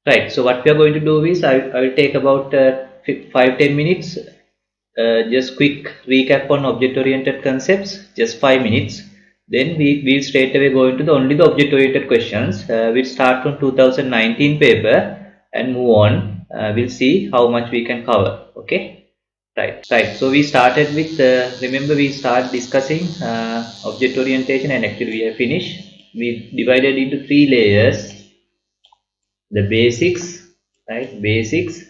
Right, so what we are going to do is I will take about 5-10 minutes, just quick recap on object-oriented concepts, just 5 minutes. Then we will straight away go into only the object-oriented questions. We'll start from 2019 paper and move on. We'll see how much we can cover. Okay, right. So we started with, remember we start discussing object orientation, and actually we have finished. We divided into 3 layers: the basics, right? Basics,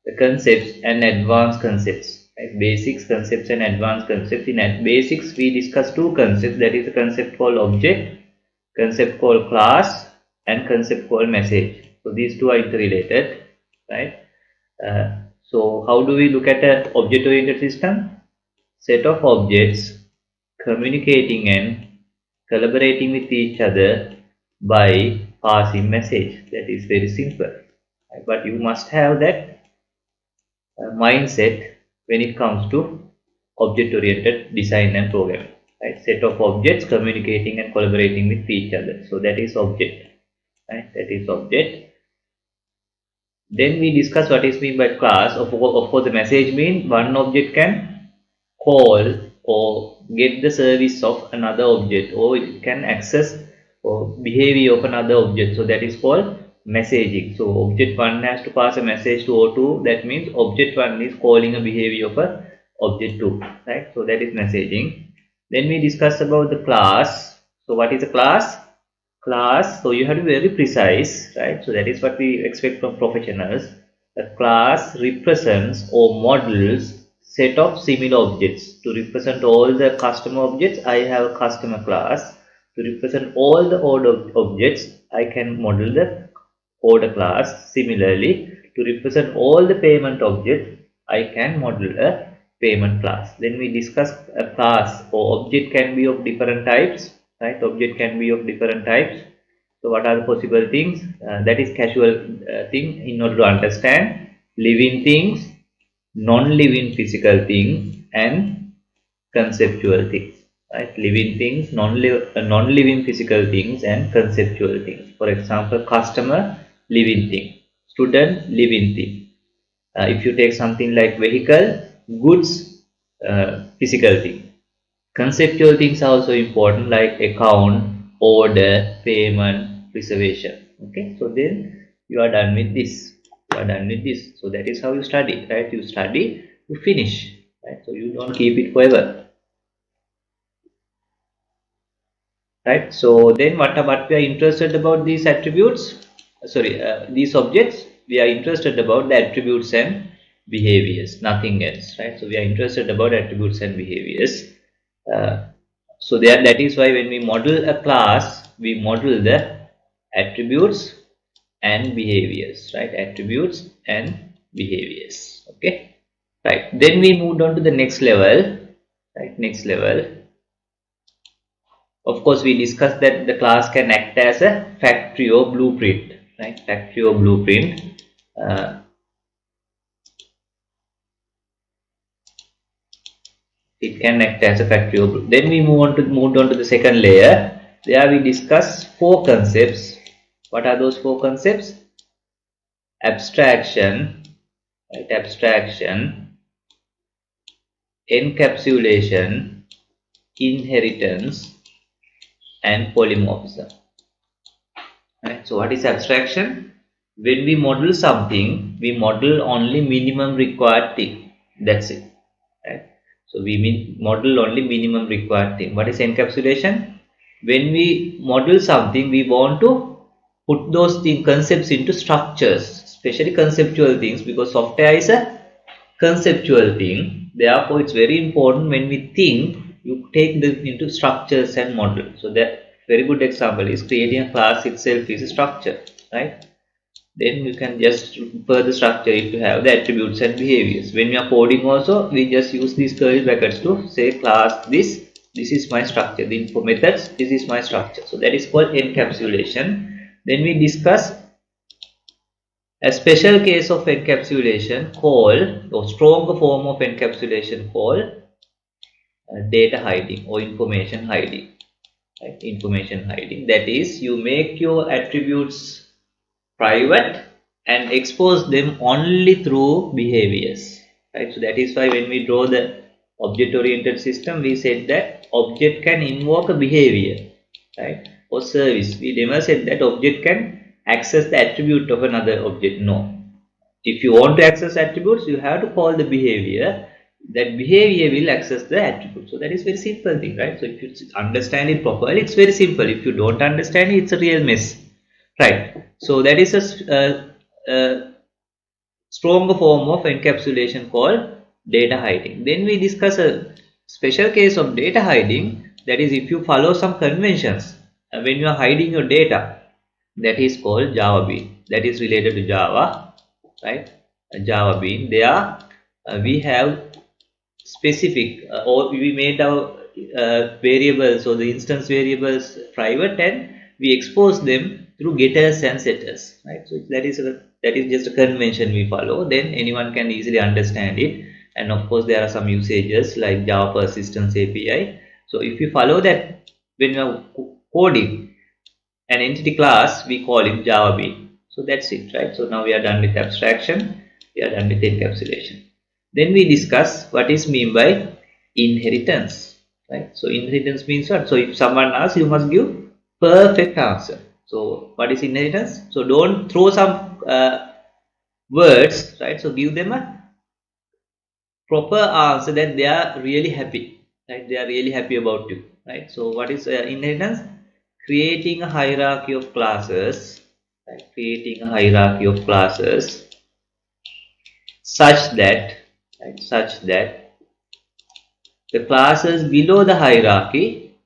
the concepts, and advanced concepts, right? Basics, concepts, and advanced concepts. In basics we discuss 2 concepts, that is a concept called object, concept called class, and concept called message. So these 2 are interrelated, right? So how do we look at an object oriented system? Set of objects communicating and collaborating with each other by passing message. That is very simple, right? But you must have that mindset when it comes to object oriented design and programming, right? Set of objects communicating and collaborating with each other, so that is object, right? That is object. Then we discuss what is mean by class. Of course the message mean one object can call or get the service of another object, or it can access or behavior of another object, so that is called messaging. So object 1 has to pass a message to O2, that means object 1 is calling a behavior of a object 2, right? So that is messaging. Then we discuss about the class. So what is a class? Class, so you have to be very precise, right? So that is what we expect from professionals. A class represents or models set of similar objects. To represent all the customer objects, I have a customer class. To represent all the order objects, I can model the order class. Similarly, to represent all the payment objects, I can model a payment class. Then we discuss a class or object can be of different types, right? Object can be of different types. So what are the possible things? That is casual thing. In order to understand living things, non-living physical things, and conceptual things, right? Living things, non-living physical things, and conceptual things. For example, customer, living thing; student, living thing. If you take something like vehicle, goods, physical thing. Conceptual things are also important, like account, order, payment, reservation. Okay, so then you are done with this. You are done with this. So that is how you study, right? You study, you finish, right? So you don't keep it forever, right? So then what we are interested about these attributes? Sorry, these objects. We are interested about the attributes and behaviors, nothing else, right? So we are interested about attributes and behaviors. Uh, so that is why when we model a class, we model the attributes and behaviors, right? Attributes and behaviors. Okay, right. Then we moved on to the next level, right? Next level. Of course, we discussed that the class can act as a factory or blueprint, right? Factory or blueprint. Uh, it can act as a factory or blueprint. Then we moved on to the second layer. There we discuss 4 concepts. What are those 4 concepts? Abstraction, right? Abstraction, encapsulation, inheritance, and polymorphism. Right? So what is abstraction? When we model something, we model only minimum required thing. That's it. Right? So we model only minimum required thing. What is encapsulation? When we model something, we want to put those concepts into structures, especially conceptual things, because software is a conceptual thing. Therefore, it's very important when we think, you take this into structures and model. So that very good example is creating a class itself is a structure, right? Then you can just further structure it to have the attributes and behaviors. When we are coding also, we just use these curly brackets to say class this is my structure. The info methods, this is my structure. So that is called encapsulation. Then we discuss a special case of encapsulation called, or stronger form of encapsulation called data hiding or information hiding. Right? Information hiding. That is, you make your attributes private and expose them only through behaviors, right? So that is why when we draw the object oriented system, we said that object can invoke a behavior, right, or service. We never said that object can access the attribute of another object. No, if you want to access attributes, you have to call the behavior. That behavior will access the attribute. So that is very simple thing, right? So if you understand it properly, it's very simple. If you don't understand it, it's a real mess, right? So that is a stronger form of encapsulation called data hiding. Then we discuss a special case of data hiding, that is if you follow some conventions when you are hiding your data, that is called Java bean. That is related to Java, right? Java bean. There we have specific or we made our variables or the instance variables private, and we expose them through getters and setters, right? So that is just a convention we follow, then anyone can easily understand it. And of course there are some usages like Java persistence API. So if you follow that, when you are coding an entity class, we call it Java bean. So that's it, right? So now we are done with abstraction, we are done with encapsulation. Then we discuss what is mean by inheritance, right? So inheritance means what? So if someone asks, you must give perfect answer. So what is inheritance? So don't throw some words, right? So give them a proper answer that they are really happy, right? They are really happy about you, right? So what is inheritance? Creating a hierarchy of classes, right? Creating a hierarchy of classes such that, right, such that the classes below the hierarchy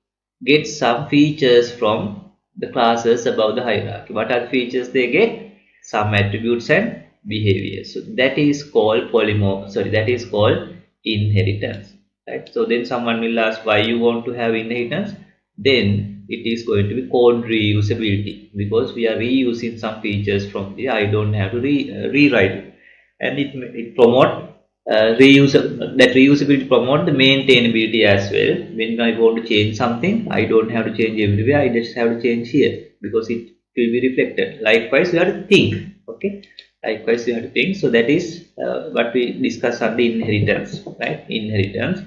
get some features from the classes above the hierarchy. What are the features they get? Some attributes and behaviors. So that is called that is called inheritance, right? So then someone will ask why you want to have inheritance. Then it is going to be code reusability, because we are reusing some features from the, I don't have to rewrite it. And it promote reuse, that reusability promote the maintainability as well. When I want to change something, I don't have to change everywhere, I just have to change here because it will be reflected. Likewise, you have to think, okay? Likewise, you have to think. So that is what we discuss on the inheritance, right? Inheritance.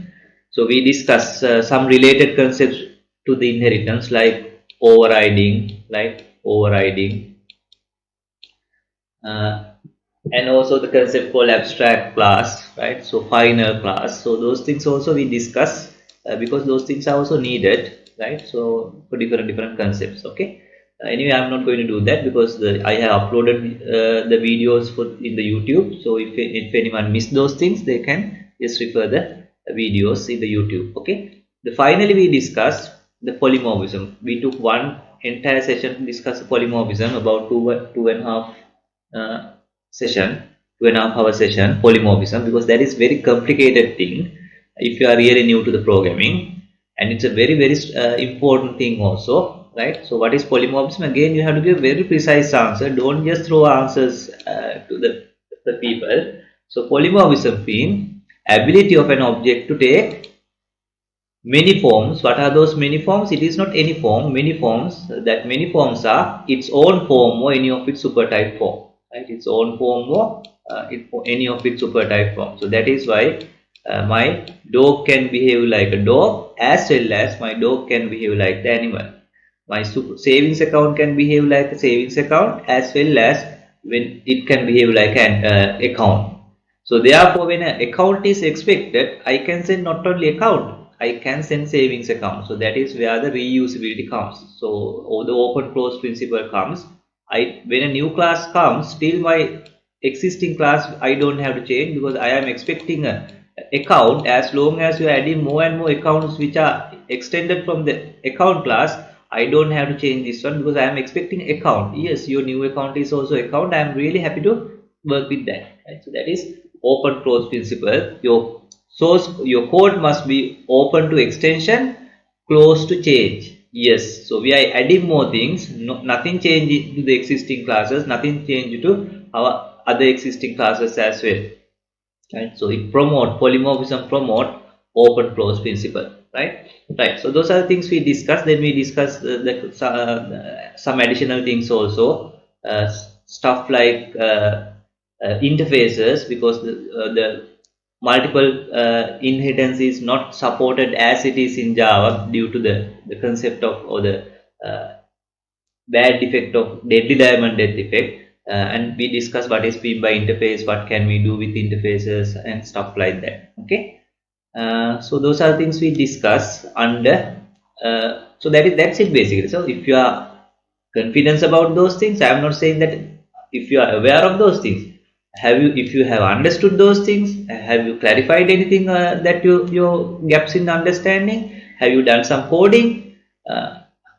So we discuss some related concepts to the inheritance, like overriding, uh, and also the concept called abstract class, right? So final class. So those things also we discuss because those things are also needed, right? So for different concepts, okay. Anyway, I'm not going to do that because I have uploaded the videos for in the YouTube. So if anyone missed those things, they can just refer the videos in the YouTube, okay. Finally we discussed the polymorphism. We took one entire session to discuss polymorphism, about two and a half session, 2.5 hour session, polymorphism, because that is very complicated thing if you are really new to the programming, and it's a very important thing also, right? So what is polymorphism? Again, you have to give very precise answer. Don't just throw answers to the people. So polymorphism means ability of an object to take many forms. What are those many forms? It is not any form, many forms. That many forms are its own form or any of its supertype form, right? Its own form or any of its supertype form. So that is why my dog can behave like a dog, as well as my dog can behave like the animal. My savings account can behave like a savings account, as well as when it can behave like an account. So therefore, when an account is expected, I can send not only account, I can send savings account. So that is where the reusability comes. So or the open close principle comes. When a new class comes, still my existing class I don't have to change, because I am expecting a account. As long as you are adding more and more accounts which are extended from the account class, I don't have to change this one because I am expecting account. Yes, your new account is also account. I am really happy to work with that. Right? So that is open close principle. Your code must be open to extension, close to change. Yes, so we are adding more things. No, nothing changed to the existing classes, nothing changed to our other existing classes as well, right? So it promote polymorphism, promote open close principle, right. So those are the things we discussed. Then we discuss some additional things also, stuff like interfaces, because the multiple inheritance is not supported as it is in Java due to the concept of, or the bad effect of deadly diamond death effect. And we discuss what is meant by interface, what can we do with interfaces and stuff like that. Okay, so those are things we discuss under. So that's it basically. So if you are confident about those things, I am not saying that if you are aware of those things, have you, if you have understood those things, have you clarified anything that your gaps in understanding, have you done some coding,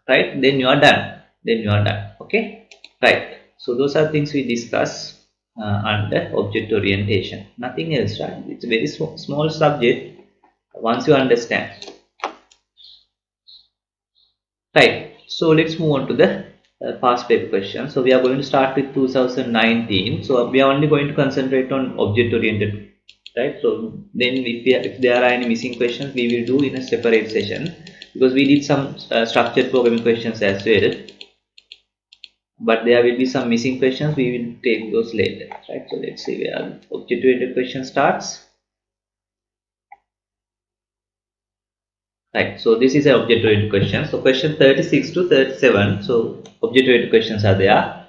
right, then you are done, okay, right. So those are things we discuss under object orientation, nothing else, right? It's a very small subject once you understand, right? So let's move on to the past paper question. So we are going to start with 2019. So we are only going to concentrate on object oriented, right? So then if there are any missing questions, we will do in a separate session, because we did some structured programming questions as well, but there will be some missing questions. We will take those later, right? So let's see where object oriented question starts. Right, so this is an object oriented question. So question 36 to 37. So object oriented questions are there.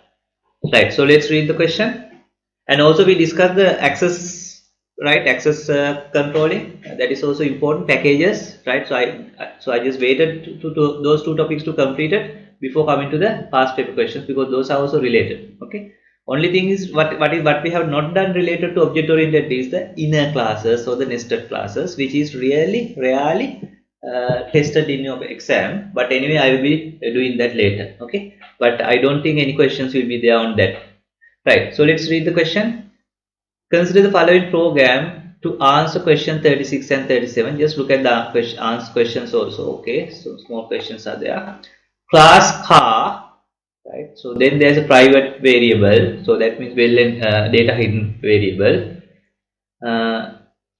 Right, so let's read the question. And also we discussed the access, right? Access controlling. That is also important. Packages, right? So I just waited to those two topics to complete it before coming to the past paper questions, because those are also related. Okay. Only thing is what we have not done related to object oriented is the inner classes or the nested classes, which is really rarely tested in your exam. But anyway, I will be doing that later. Okay, but I don't think any questions will be there on that. Right, so let's read the question. Consider the following program to answer question 36 and 37. Just look at the answer questions also. Okay, so small questions are there. Class car, right? So then there's a private variable, so that means data hidden variable.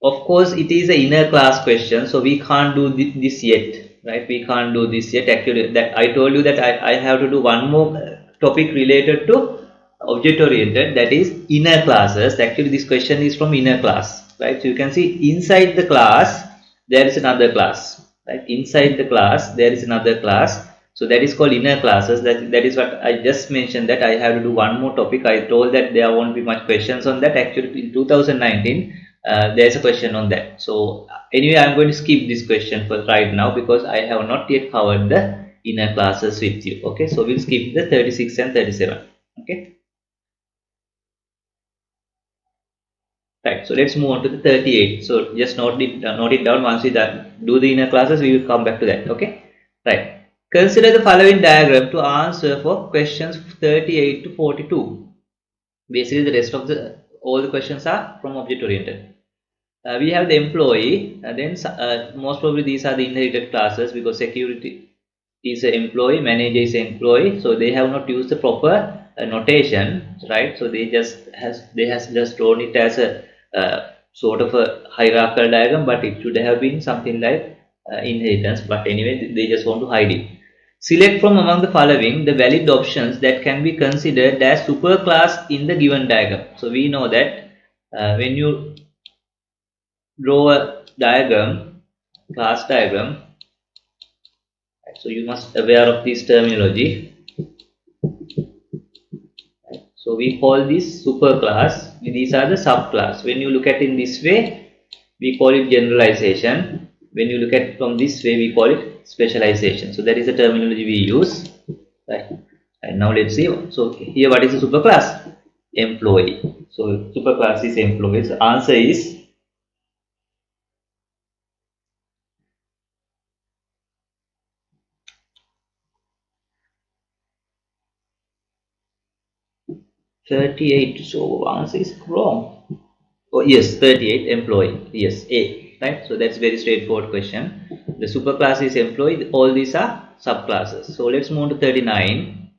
Of course, it is an inner class question, so we can't do this yet, right? We can't do this yet. Actually, that I told you that I have to do one more topic related to object oriented, that is inner classes. Actually, this question is from inner class, right? So you can see inside the class there is another class, right? Inside the class there is another class. So that is called inner classes. That is what I just mentioned, that I have to do one more topic. I told that there won't be much questions on that. Actually, in 2019 there's a question on that. So anyway, I'm going to skip this question for right now, because I have not yet covered the inner classes with you. Okay, so we'll skip the 36 and 37. Okay, right. So let's move on to the 38. So just note it down. Once we do the inner classes, we will come back to that. Okay, right. Consider the following diagram to answer for questions 38 to 42. Basically, the rest of all the questions are from object oriented. We have the employee, then most probably these are the inherited classes, because security is an employee, manager is an employee, so they have not used the proper notation, right? So they has just drawn it as a sort of a hierarchical diagram, but it should have been something like inheritance. But anyway, they just want to hide it. Select from among the following the valid options that can be considered as superclass in the given diagram. So we know that when you draw a diagram, class diagram, so you must aware of this terminology. So we call this superclass. These are the subclass. When you look at it in this way, we call it generalization. When you look at it from this way, we call it specialization. So that is the terminology we use. Right. And now let's see. So here, what is the superclass? Employee. So superclass is employee. So answer is 38. So answer is wrong. Oh yes, 38 employee. Yes, A. Right. So that's very straightforward question. The superclass is employee. All these are subclasses. So let's move to 39.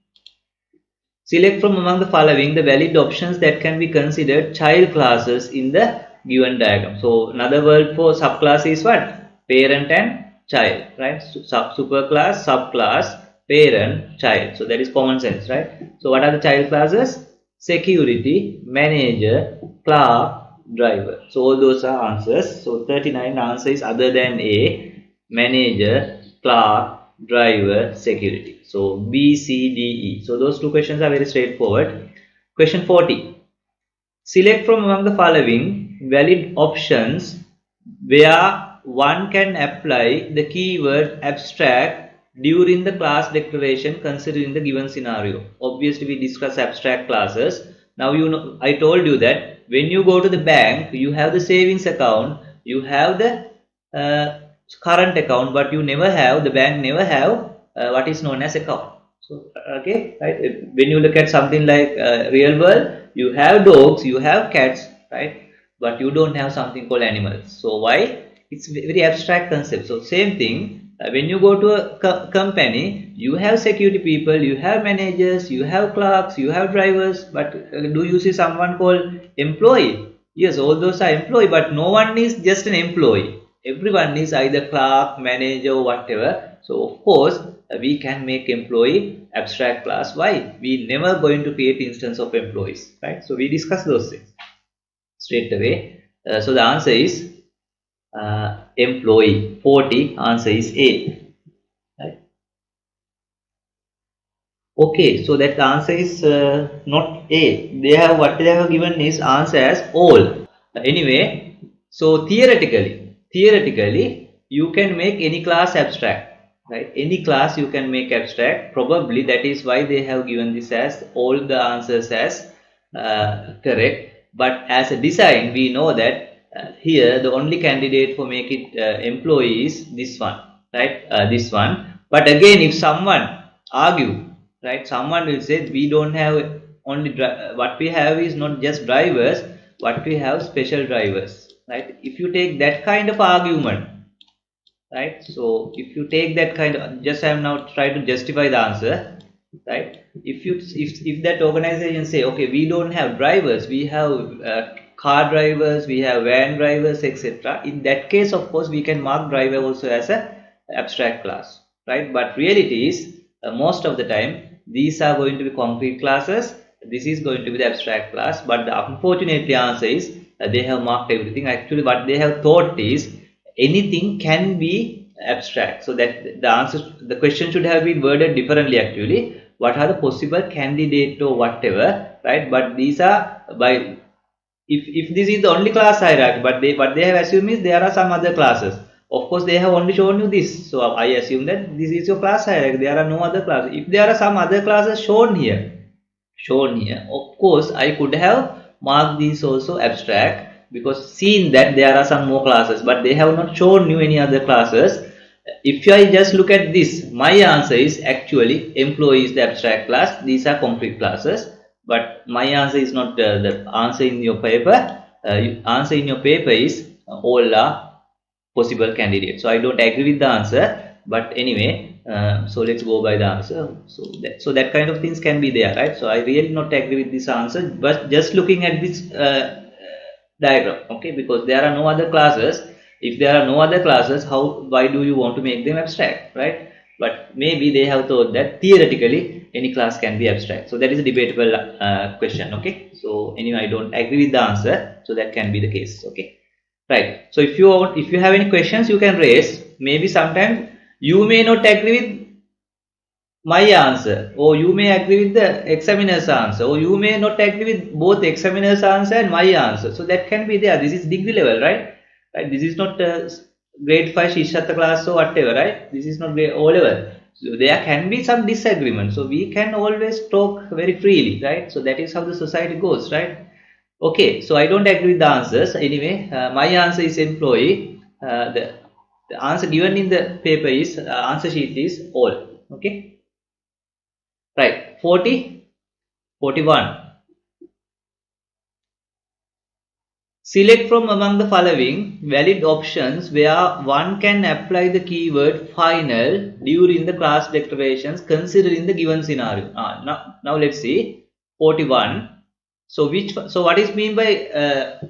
Select from among the following the valid options that can be considered child classes in the given diagram. So another word for subclass is what? Parent and child, right? So, superclass, subclass, parent, child. So that is common sense, right? So what are the child classes? security, manager, clerk, driver. So all those are answers. So 39 answer is other than A, manager, clerk, driver, security. So B, C, D, E. So those two questions are very straightforward. Question 40. Select from among the following valid options where one can apply the keyword abstract during the class declaration considering the given scenario. Obviously, we discuss abstract classes. Now, you know, I told you that when you go to the bank, you have the savings account, you have the current account, but you never have, the bank never have what is known as account. So, okay, right? When you look at something like real world, you have dogs, you have cats, right? But you don't have something called animals. So why? It's very abstract concept. So same thing. When you go to a company, you have security people, you have managers, you have clerks, you have drivers. But do you see someone called employee? Yes, all those are employee, but no one is just an employee. Everyone is either clerk, manager, or whatever. So of course, we can make employee abstract class. Why? We never going to create instance of employees, right? So we discuss those things straight away. So the answer is employee. 40 answer is A. Right? Okay, so that answer is not A. They have what they have given is answer as all. Anyway, so theoretically, you can make any class abstract. Right? Any class you can make abstract. Probably that is why they have given this as all the answers as correct. But as a design, we know that here the only candidate for make it employee is this one, right? This one. But again, if someone argue, right, someone will say we don't have only what we have is not just drivers, what we have special drivers, right? If you take that kind of argument, right, so if you take that kind of, just I am now trying to justify the answer, right? If that organization say, okay, we don't have drivers, we have car drivers, we have van drivers, etc., in that case of course we can mark driver also as a abstract class, right? But reality is most of the time these are going to be concrete classes, this is going to be the abstract class. But the unfortunately answer is they have marked everything. Actually what they have thought is anything can be abstract, so that the answer, the question should have been worded differently. Actually, what are the possible candidate or whatever, right? But these are by, if this is the only class hierarchy, but what they have assumed is there are some other classes. Of course they have only shown you this, so I assume that this is your class hierarchy, there are no other classes. If there are some other classes shown here, of course I could have marked these also abstract, because seen that there are some more classes, but they have not shown you any other classes. If I just look at this, my answer is actually employee is the abstract class, these are concrete classes. But my answer is not the answer in your paper. Answer in your paper is all are possible candidates. So I don't agree with the answer, but anyway, so let's go by the answer. So that kind of things can be there, right? So I really not agree with this answer, but just looking at this diagram, okay, because there are no other classes. If there are no other classes, why do you want to make them abstract, right? But maybe they have thought that theoretically any class can be abstract. So that is a debatable question, okay? So anyway, I don't agree with the answer, so that can be the case, okay? Right. So if you have any questions, you can raise. Maybe sometimes you may not agree with my answer, or you may agree with the examiner's answer, or you may not agree with both examiner's answer and my answer. So that can be there. This is degree level, right? Right. This is not grade 5 Shishatta class or whatever, right? This is not grade O level. So there can be some disagreement. So we can always talk very freely, right? So that is how the society goes, right? Okay, so I don't agree with the answers. Anyway, my answer is employee. The answer given in the paper is answer sheet is all. Okay. Right, 40, 41. Select from among the following valid options where one can apply the keyword final during the class declarations considering the given scenario. Now let's see 41. So what is mean by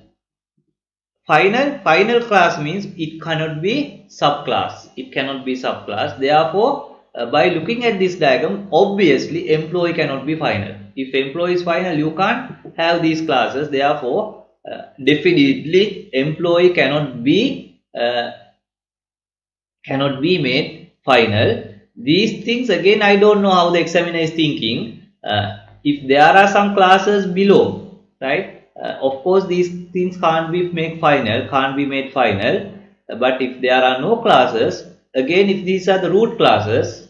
final class? Means it cannot be subclass. It cannot be subclass. Therefore, by looking at this diagram, obviously employee cannot be final. If employee is final, you can't have these classes. Therefore, definitely employee cannot be made final. These things again, I don't know how the examiner is thinking. If there are some classes below, right? Of course, these things can't be made final. But if there are no classes, again, if these are the root classes,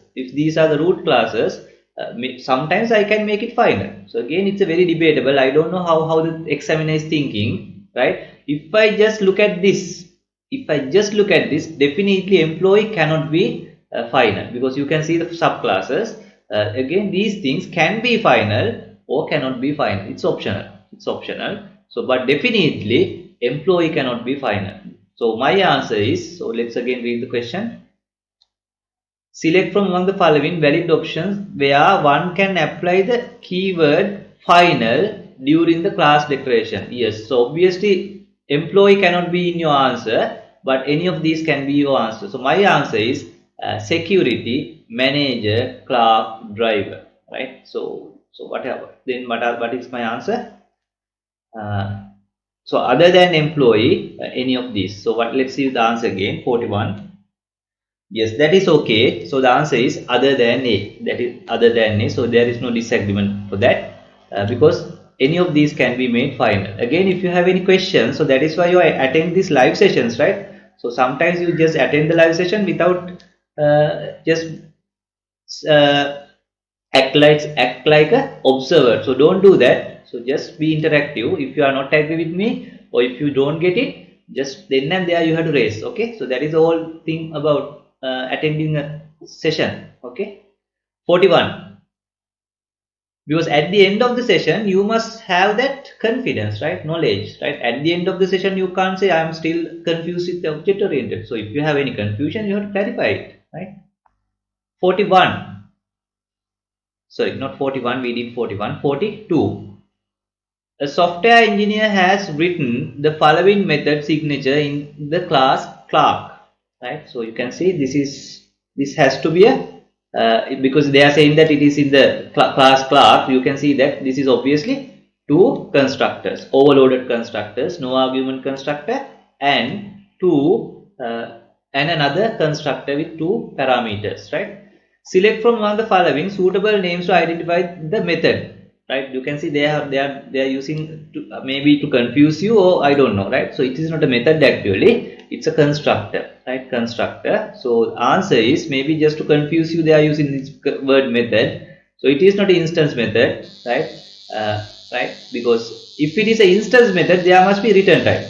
sometimes I can make it final. So again, it's a very debatable. I don't know how the examiner is thinking, right? If I just look at this, definitely employee cannot be final, because you can see the subclasses. Again, these things can be final or cannot be final. It's optional. So, but definitely employee cannot be final. So my answer is, so let's again read the question. Select from among the following valid options where one can apply the keyword final during the class declaration. Yes, so obviously employee cannot be in your answer, but any of these can be your answer. So my answer is security, manager, clerk, driver. Right? So whatever. Then what is my answer? So other than employee, any of these. So let's see the answer again. 41. Yes, that is okay. So the answer is other than A. That is other than A. So there is no disagreement for that, because any of these can be made final. Again, if you have any questions, so that is why you attend these live sessions, right? So sometimes you just attend the live session without just act like a observer. So don't do that. So just be interactive. If you are not agree with me, or if you don't get it, just then and there you have to raise. Okay, so that is the whole thing about attending a session. Okay, 41. Because at the end of the session you must have that confidence, right? Knowledge, right? At the end of the session you can't say I am still confused with the object oriented. So if you have any confusion, you have to clarify it, right? 41. Sorry, not 41, we did 41. 42. A software engineer has written the following method signature in the class clerk, right? So you can see this has to be a because they are saying that it is in the class clerk. You can see that this is obviously two constructors, overloaded constructors, no argument constructor, and another constructor with two parameters, right? Select from among the following suitable names to identify the method. Right, you can see they are using to, maybe to confuse you, or I don't know, right? So it is not a method actually, it's a constructor, right? Constructor. So answer is maybe just to confuse you, they are using this word method. So it is not an instance method, right? Right, because if it is an instance method, there must be return type,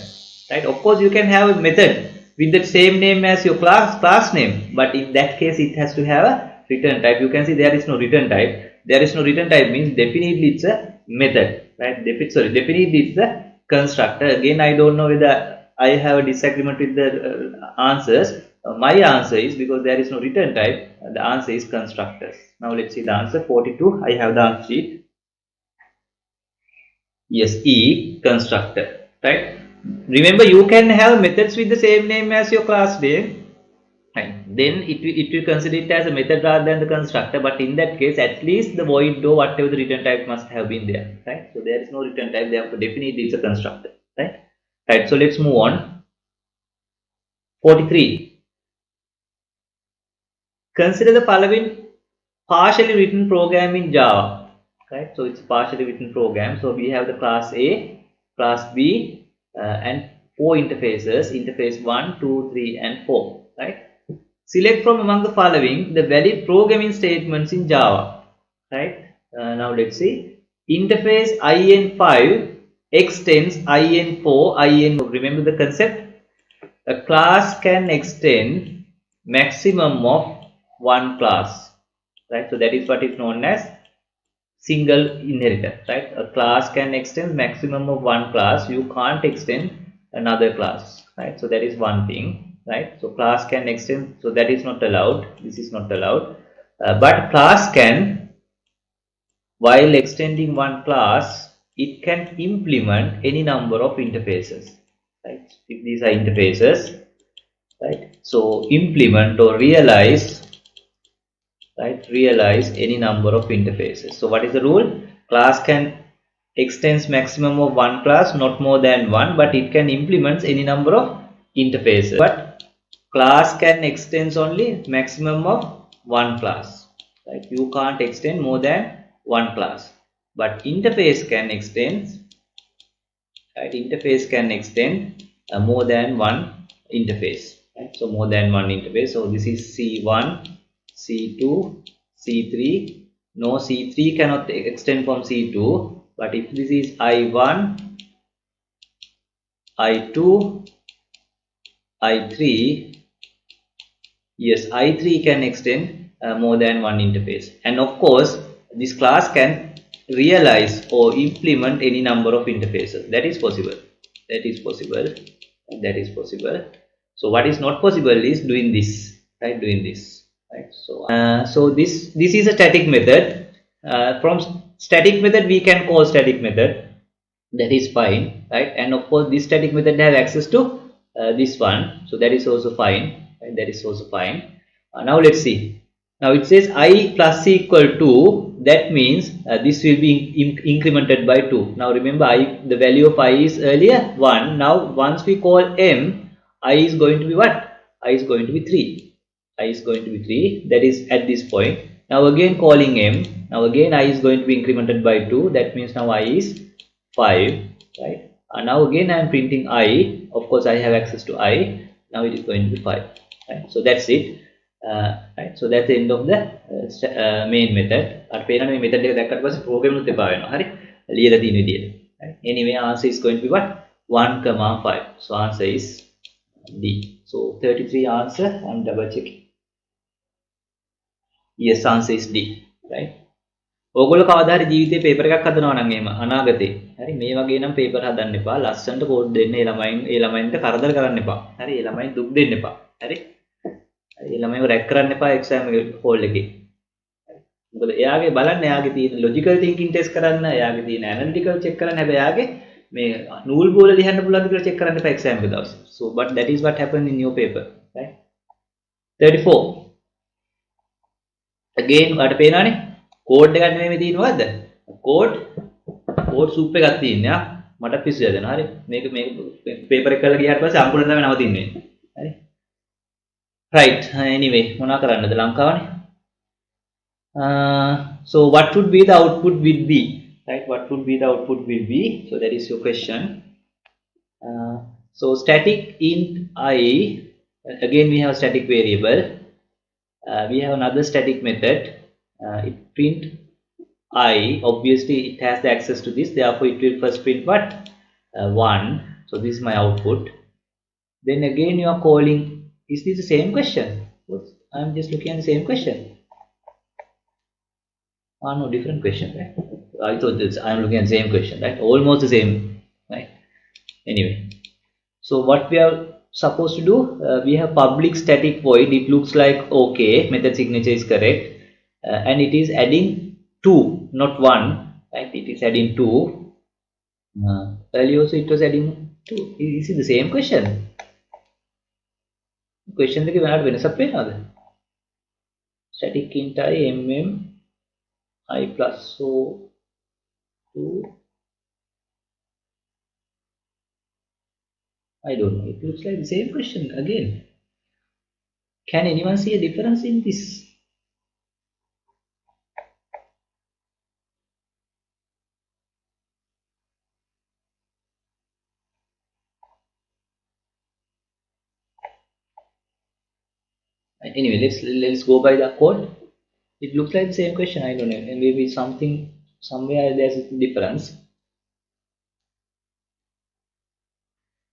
right? Of course you can have a method with the same name as your class name, but in that case it has to have a return type. You can see there is no return type. There is no return type means definitely it's a method, right? Definitely it's a constructor. Again, I don't know whether I have a disagreement with the answers. My answer is, because there is no return type, the answer is constructors. Now let's see the answer. 42. I have the answer sheet. Yes, E, constructor, right? Remember, you can have methods with the same name as your class name. Right. Then it will consider it as a method rather than the constructor, but in that case at least the void or whatever the return type must have been there, right? So there is no return type, therefore definitely it's a constructor, right? Right, so let's move on. 43. Consider the following partially written program in Java, right? So it's partially written program. So we have the class A, class B, and four interfaces, interface 1, 2, 3 and 4, right? Select from among the following the valid programming statements in Java, right? Now let's see. Interface IN5 extends IN4, IN4. Remember the concept? A class can extend maximum of one class, right? So that is what is known as single inheritance, right? A class can extend maximum of one class. You can't extend another class, right? So that is one thing, right? So class can extend, so that is not allowed. This is not allowed. But class can, while extending one class, it can implement any number of interfaces, right? If these are interfaces, right? So implement or realize, right? Realize any number of interfaces. So what is the rule? Class can extends maximum of one class, not more than one, but it can implement any number of interfaces. But class can extend only maximum of one class. Right? You can't extend more than one class. But interface can extend. Right? Interface can extend more than one interface. Right? So more than one interface. So this is C1, C2, C3. No, C3 cannot extend from C2. But if this is I1, I2, I3, yes, I3 can extend more than one interface. And of course, this class can realize or implement any number of interfaces. That is possible. That is possible. That is possible. So what is not possible is doing this, right? Doing this, right? So this is a static method. From static method we can call static method. That is fine, right? And of course this static method have access to this one, so that is also fine, right? That is also fine. Now let's see. Now it says I plus c equal to, that means this will be incremented by 2. Now remember, I, the value of I is earlier 1. Now once we call m, I is going to be what? I is going to be 3. I is going to be 3, that is at this point. Now again calling m, now again I is going to be incremented by 2, that means now I is 5, right? And now again I am printing I, of course I have access to I, now it is going to be 5, right? So that's it, right? So that's the end of the main method. අර පේනනේ මේ method එක දැක්කට පස්සේ program එකත් එපා වෙනවා. හරි? ලියලා තියෙන විදියට. Right? Anyway, answer is going to be what? 1,5. So answer is D. So 33 answer, I'm double checking. Yes, answer is D, right? ඕගොල්ලෝ කවදා හරි ජීවිතේ පේපර් එකක් හදනවා නම් එහෙම අනාගතේ. හරි, මේ වගේ නම් පේපර් හදන්න එපා. ලස්සනට කෝඩ් දෙන්න ඒ ළමයින්ට කරදර කරන්න එපා. හරි, ඒ ළමයින් දුක් දෙන්න එපා. හරි. හරි, ඒ ළමයිව රැක් කරන්න එපා එක්සෑම් එක හෝල් එකේ. හරි. මොකද එයාගේ බලන්න එයාගේ තියෙන ලොජිකල් තින්කින් ටෙස්ට් කරන්න, එයාගේ තියෙන ඇනලිටිකල් චෙක් කරන්න, හැබැයි එයාගේ මේ නූල් බෝල ලියන්න පුළුවන්ද කියලා චෙක් කරන්න එපා එක්සෑම් එක දවසේ. So but that is what happened in your paper, right? 34. Again ඔයාලට පේනවනේ කෝඩ් එකක් නෙමෙයි මේ තියෙන්නේ මොකද්ද? කෝඩ් සූප් එකක් තියෙන්නේ ආ. මට පිස්සු යදෙනවා. හරි. මේක පේපර් එක කරලා ගියාට පස්සේ අම්පුලෙන් තමයි නවතින්නේ. හරි. right. Anyway, මොනවා කරන්නද ලංකාවනේ? So what would be the output will be? Right? What would be the output will be? So that is your question. So static int I, again we have static variable. We have another static method. It print I, obviously it has the access to this, therefore it will first print what? 1. So this is my output. Then again you are calling, is this the same question? I am just looking at the same question. Ah no, different question, right? I thought this, I am looking at the same question, right? Almost the same, right? Anyway, so what we are supposed to do, we have public static void. It looks like okay, method signature is correct, and it is adding 2, not 1, right? It is adding 2. Earlier also it was adding 2. Is it the same question? Question දෙකේ වෙනකට වෙනසක් පේනවද? Static int I mm I plus so 2. I don't know. It looks like the same question again. Can anyone see a difference in this? Anyway, let's go by the code. It looks like the same question. I don't know. And maybe something somewhere there's a difference.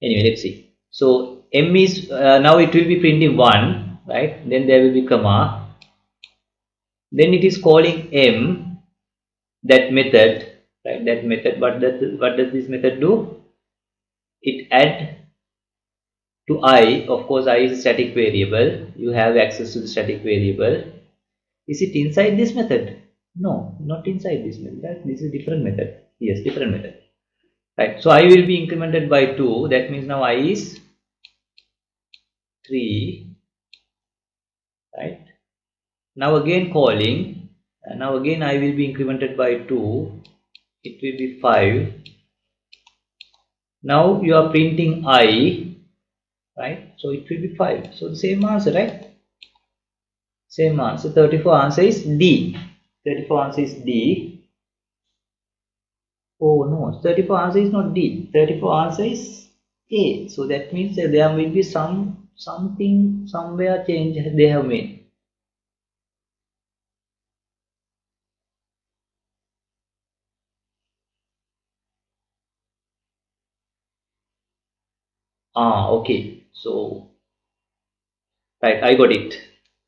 Anyway, let's see. So m is now it will be printing 1, right? Then there will be comma. Then it is calling m, that method, right? That method. What does this method do? It add to I. Of course, I is a static variable. You have access to the static variable. Is it inside this method? No, not inside this method. This is a different method. Yes, different method. Right. So I will be incremented by 2. That means now I is 3. Right. Now again calling. Now again I will be incremented by 2. it will be 5. Now you are printing I, right? So it will be 5. So the same answer, right? Same answer. 34 answer is D. 34 answer is D. Oh no, 34 answer is not D. 34 answer is A. So that means that there will be something somewhere change they have made. Ah, okay. So right, I got it.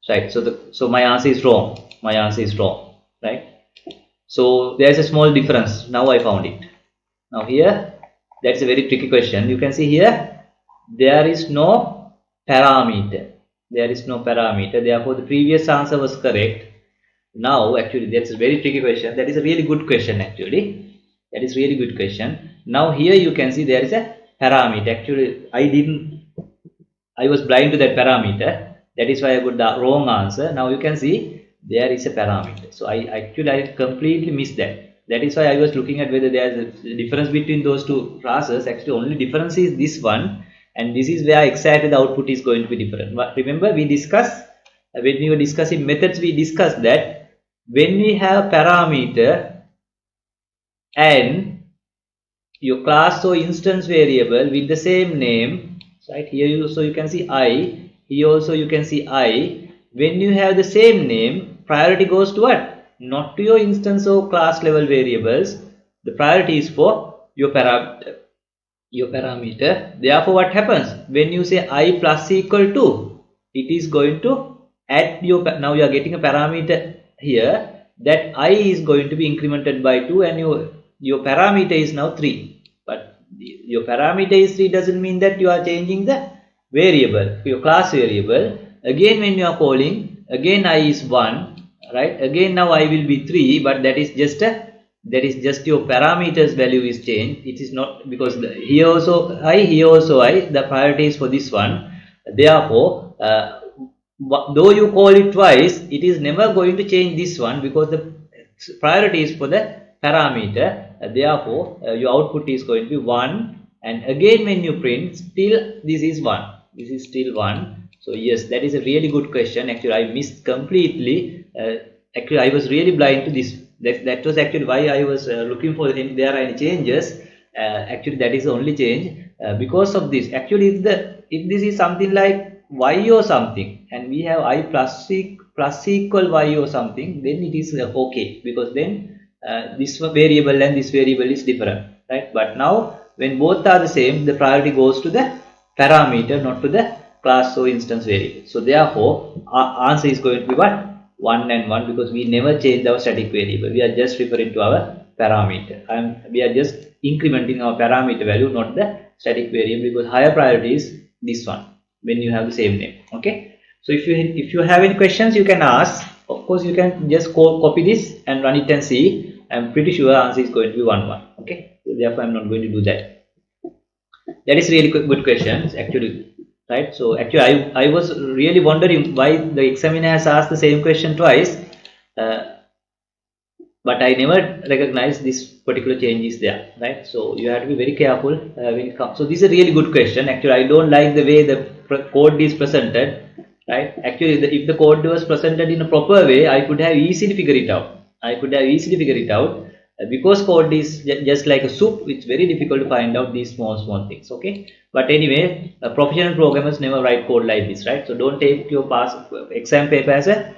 Right. So my answer is wrong. My answer is wrong. Right. So there's a small difference. Now I found it. Now here, that's a very tricky question. You can see here, there is no parameter. There is no parameter. Therefore, the previous answer was correct. Now, actually, that's a very tricky question. That is a really good question, actually. That is really good question. Now, here you can see there is a parameter. Actually, I was blind to that parameter. That is why I got the wrong answer. Now you can see there is a parameter. So I completely missed that. That is why I was looking at whether there is a difference between those two classes. Actually, only difference is this one, and this is where exactly the output is going to be different. But remember, we discussed when we were discussing methods. We discussed that when we have parameter and your class or instance variable with the same name, right? Here you, so you can see I, here also you can see I. When you have the same name, priority goes to what? Not to your instance or class level variables. The priority is for your parameter. Therefore, what happens when you say I plus equal to, it is going to add your, now you are getting a parameter here, that I is going to be incremented by 2, and your parameter is now 3. But your parameter is 3 doesn't mean that you are changing the variable, your class variable. Again, when you are calling, again I is 1, right? Again now I will be 3, but that is just a, that is just your parameters value is changed. It is not because here also I, here also I, the priority is for this one. Therefore, though you call it twice, it is never going to change this one because the priority is for the parameter. Therefore, your output is going to be 1, and again when you print, still this is 1. This is still 1. So yes, that is a really good question. Actually, I missed completely. Actually, I was really blind to this. That was actually why I was looking for if there are any changes. Actually, that is the only change because of this. Actually, if this is something like y or something, and we have I plus equal y or something, then it is okay, because then this variable and this variable is different, right? But now when both are the same, the priority goes to the parameter, not to the class or instance variable. So therefore, our answer is going to be what? 1 and 1, because we never change our static variable. We are just referring to our parameter, and we are just incrementing our parameter value, not the static variable, because higher priority is this one when you have the same name. Okay, so if you have any questions, you can ask. Of course, you can just copy this and run it and see. I'm pretty sure answer is going to be 1 1. Okay, so therefore I'm not going to do that. That is really good questions, actually, right? So actually I was really wondering why the examiner has asked the same question twice, uh, but I never recognized this particular change is there, right? So you have to be very careful when it comes. So this is a really good question. Actually, I don't like the way the code is presented, right? Actually, if the code was presented in a proper way, I could have easily figured it out. Because code is just like a soup. It's very difficult to find out these small things. Okay, but anyway, professional programmers never write code like this, right? So don't take your past exam paper as a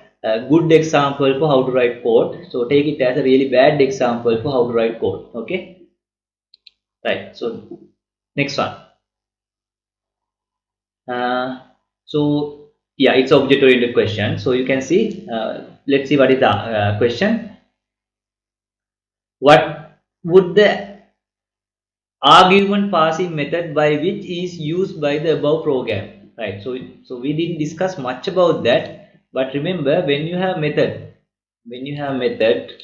good example for how to write code. So take it as a really bad example for how to write code. Okay, right? So next one. uh, so yeah, it's object oriented question. So you can see, let's see what is the question. What would the argument passing method by which is used by the above program, right? So we didn't discuss much about that, but remember, when you have method,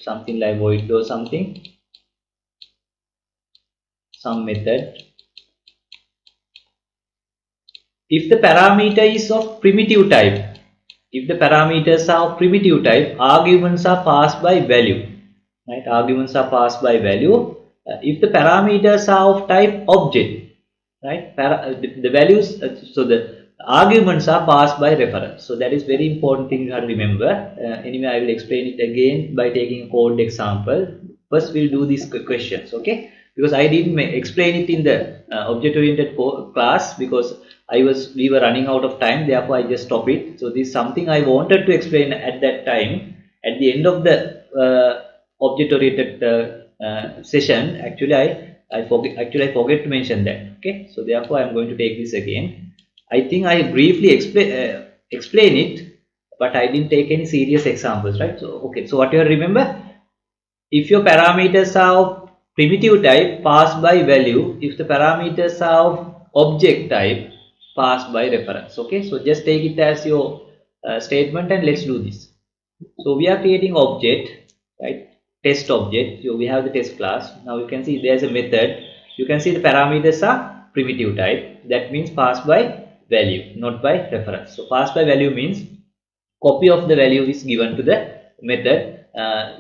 something like void or something, some method, if the parameter is of primitive type, if the parameters are of primitive type, arguments are passed by value. right? Arguments are passed by value. If the parameters are of type object, right? The values, so the arguments are passed by reference. So that is very important thing you have to remember. Anyway, I will explain it again by taking a code example. First, we'll do these questions, okay? Because I didn't explain it in the object-oriented class because we were running out of time. Therefore, I just stopped it. So this is something I wanted to explain at that time. At the end of the object-oriented session, I forget to mention that. Okay, so therefore I'm going to take this again. I think I briefly explain it, but I didn't take any serious examples, right? So okay, so what you remember? If your parameters are of primitive type, pass by value. If the parameters are of object type, pass by reference. Okay, so just take it as your statement and let's do this. So we are creating object, right? Test object. So we have the test class. Now you can see there's a method. You can see the parameters are primitive type. That means pass by value, not by reference. So pass by value means copy of the value is given to the method.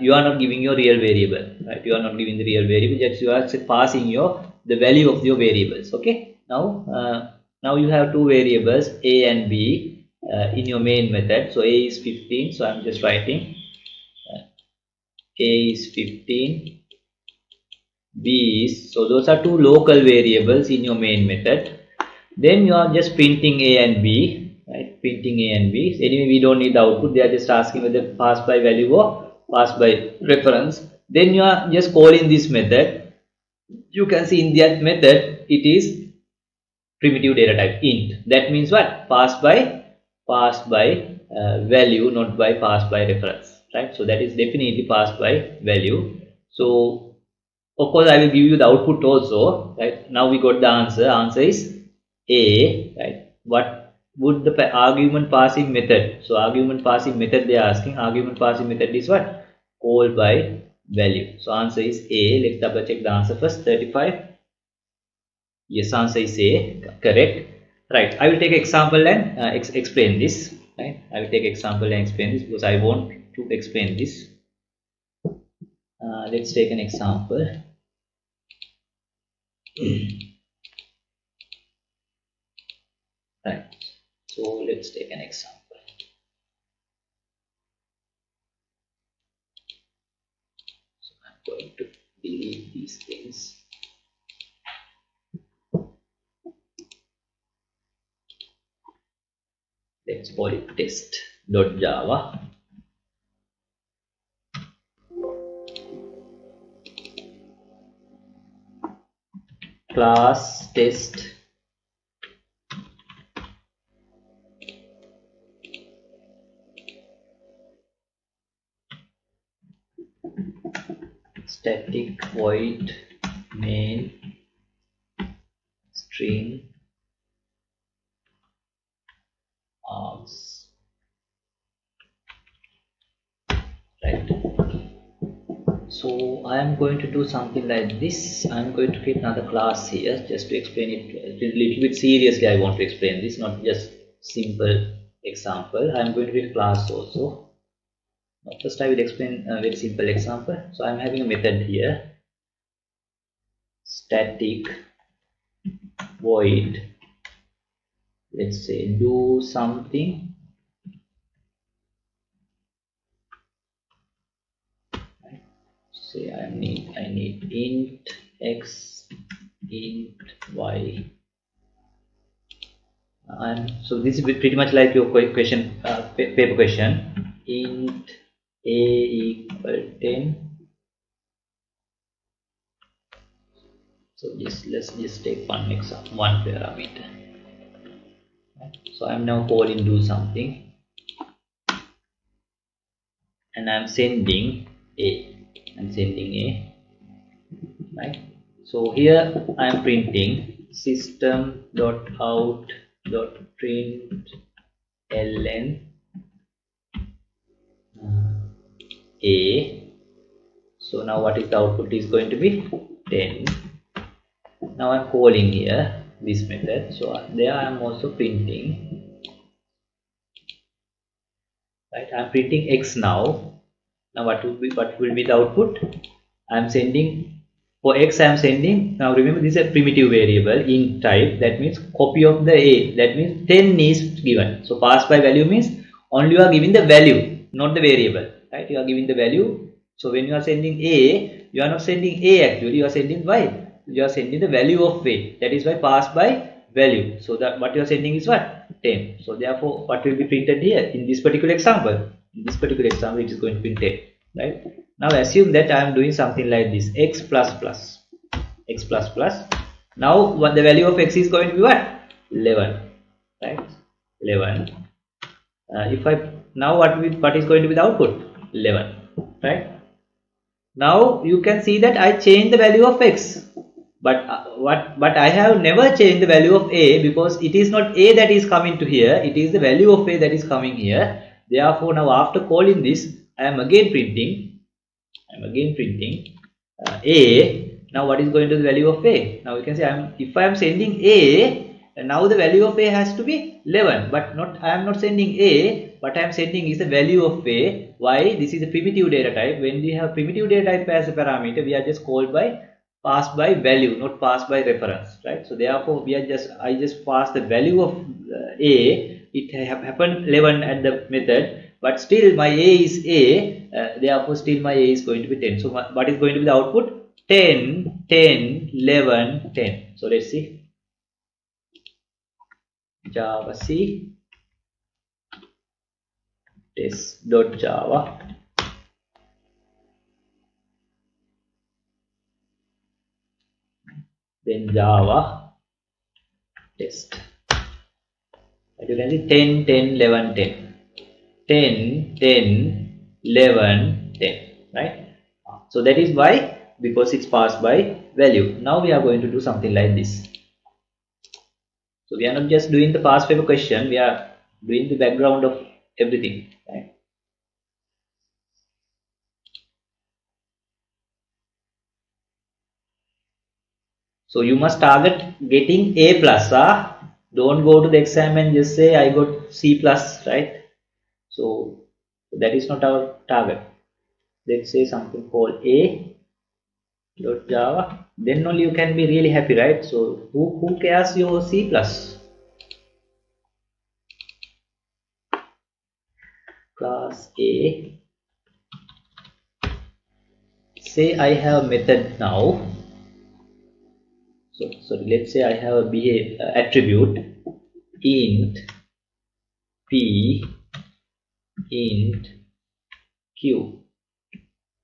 You are not giving your real variable, right? You are not giving the real variable, just you are passing the value of your variables. Okay, now you have two variables a and b in your main method. So a is 15, so I'm just writing a is 15, b is, so those are two local variables in your main method. Then you are just printing a and b, right? Printing a and b. Anyway, we don't need the output. They are just asking whether pass by value or pass by reference. Then you are just calling this method. You can see in that method it is primitive data type int. That means what? Pass by value, not by pass by reference, right? So that is definitely passed by value. So of course I will give you the output also, right? Now we got the answer. Answer is a, right? What would the argument passing method? So argument passing method they are asking. Argument passing method is what? Called by value. So answer is a. Let's double check the answer first. 35. Yes, answer is a. Correct. Right. I will take example and explain this. Right. I will take example and explain this because I want to explain this. Let's take an example. Right. So let's take an example. So I'm going to delete these things. Let's call it test.java. Class test static void main string args, right? So I am going to do something like this. I am going to create another class here just to explain it a little bit seriously. I want to explain this, not just simple example. I am going to create a class also. Now first I will explain a very simple example. So I am having a method here, static void, let's say do something. Say I need int x, int y. And so this is pretty much like your question, paper question. Int a equal 10. So let's just take one example, one parameter. So I'm now calling do something, and I'm sending a. I'm sending a, right? So here I'm printing system.out.println a. So now what is the output is going to be 10. Now I'm calling here this method. So there I am also printing, right? I'm printing x now. Now what will be the output? I am sending for x. I am sending, now remember this is a primitive variable int type, that means copy of the a, that means 10 is given. So pass by value means only you are giving the value, not the variable, right? You are giving the value. So when you are sending a, you are not sending a, actually you are sending y, you are sending the value of a, that is why pass by value. So that what you are sending is what? 10. So therefore what will be printed here in this particular example? In this particular example it is going to be 10, right? Now assume that I am doing something like this, x plus plus, x plus plus. Now what the value of x is going to be what? 11, right? 11. If I now what is going to be the output? 11, right? Now you can see that I change the value of x, but but I have never changed the value of a, because it is not a that is coming to here, it is the value of a that is coming here. Therefore now after calling this, I am again printing a. Now what is going to the value of a? Now you can say if I am sending a, now the value of a has to be 11, but not I am not sending a, but I am sending is the value of a. Why? This is a primitive data type. When we have primitive data type as a parameter, we are just called by pass by value, not pass by reference, right? So therefore we are just I just pass the value of a. It happened 11 at the method, but still my a is a, therefore still my a is going to be 10. So what is going to be the output? 10, 10, 11, 10. So let's see. Java C test.java, then Java test. As you can see 10, 10, 11, 10. 10, 10, 11, 10, right? So that is why, because it's passed by value. Now we are going to do something like this. So we are not just doing the past paper question, we are doing the background of everything, right? So you must target getting A plus. Don't go to the exam and just say I got C plus, right? So that is not our target. Let's say something called A.java. Then only you can be really happy, right? So who cares your C plus? Class A. Say I have a method now. So sorry, let's say I have a behavior attribute int p int q,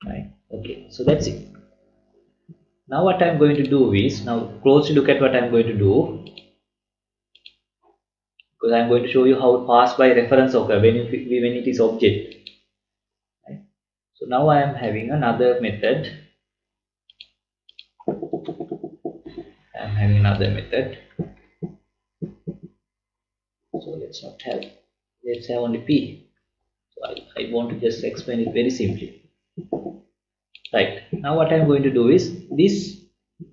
right? Okay, so that's it. Now what I'm going to do is, now closely look at what I'm going to do, because I'm going to show you how pass by reference occur when it is object, right? So now I am having another method. So let's have only p. So I want to just explain it very simply, right? Now what I'm going to do is this,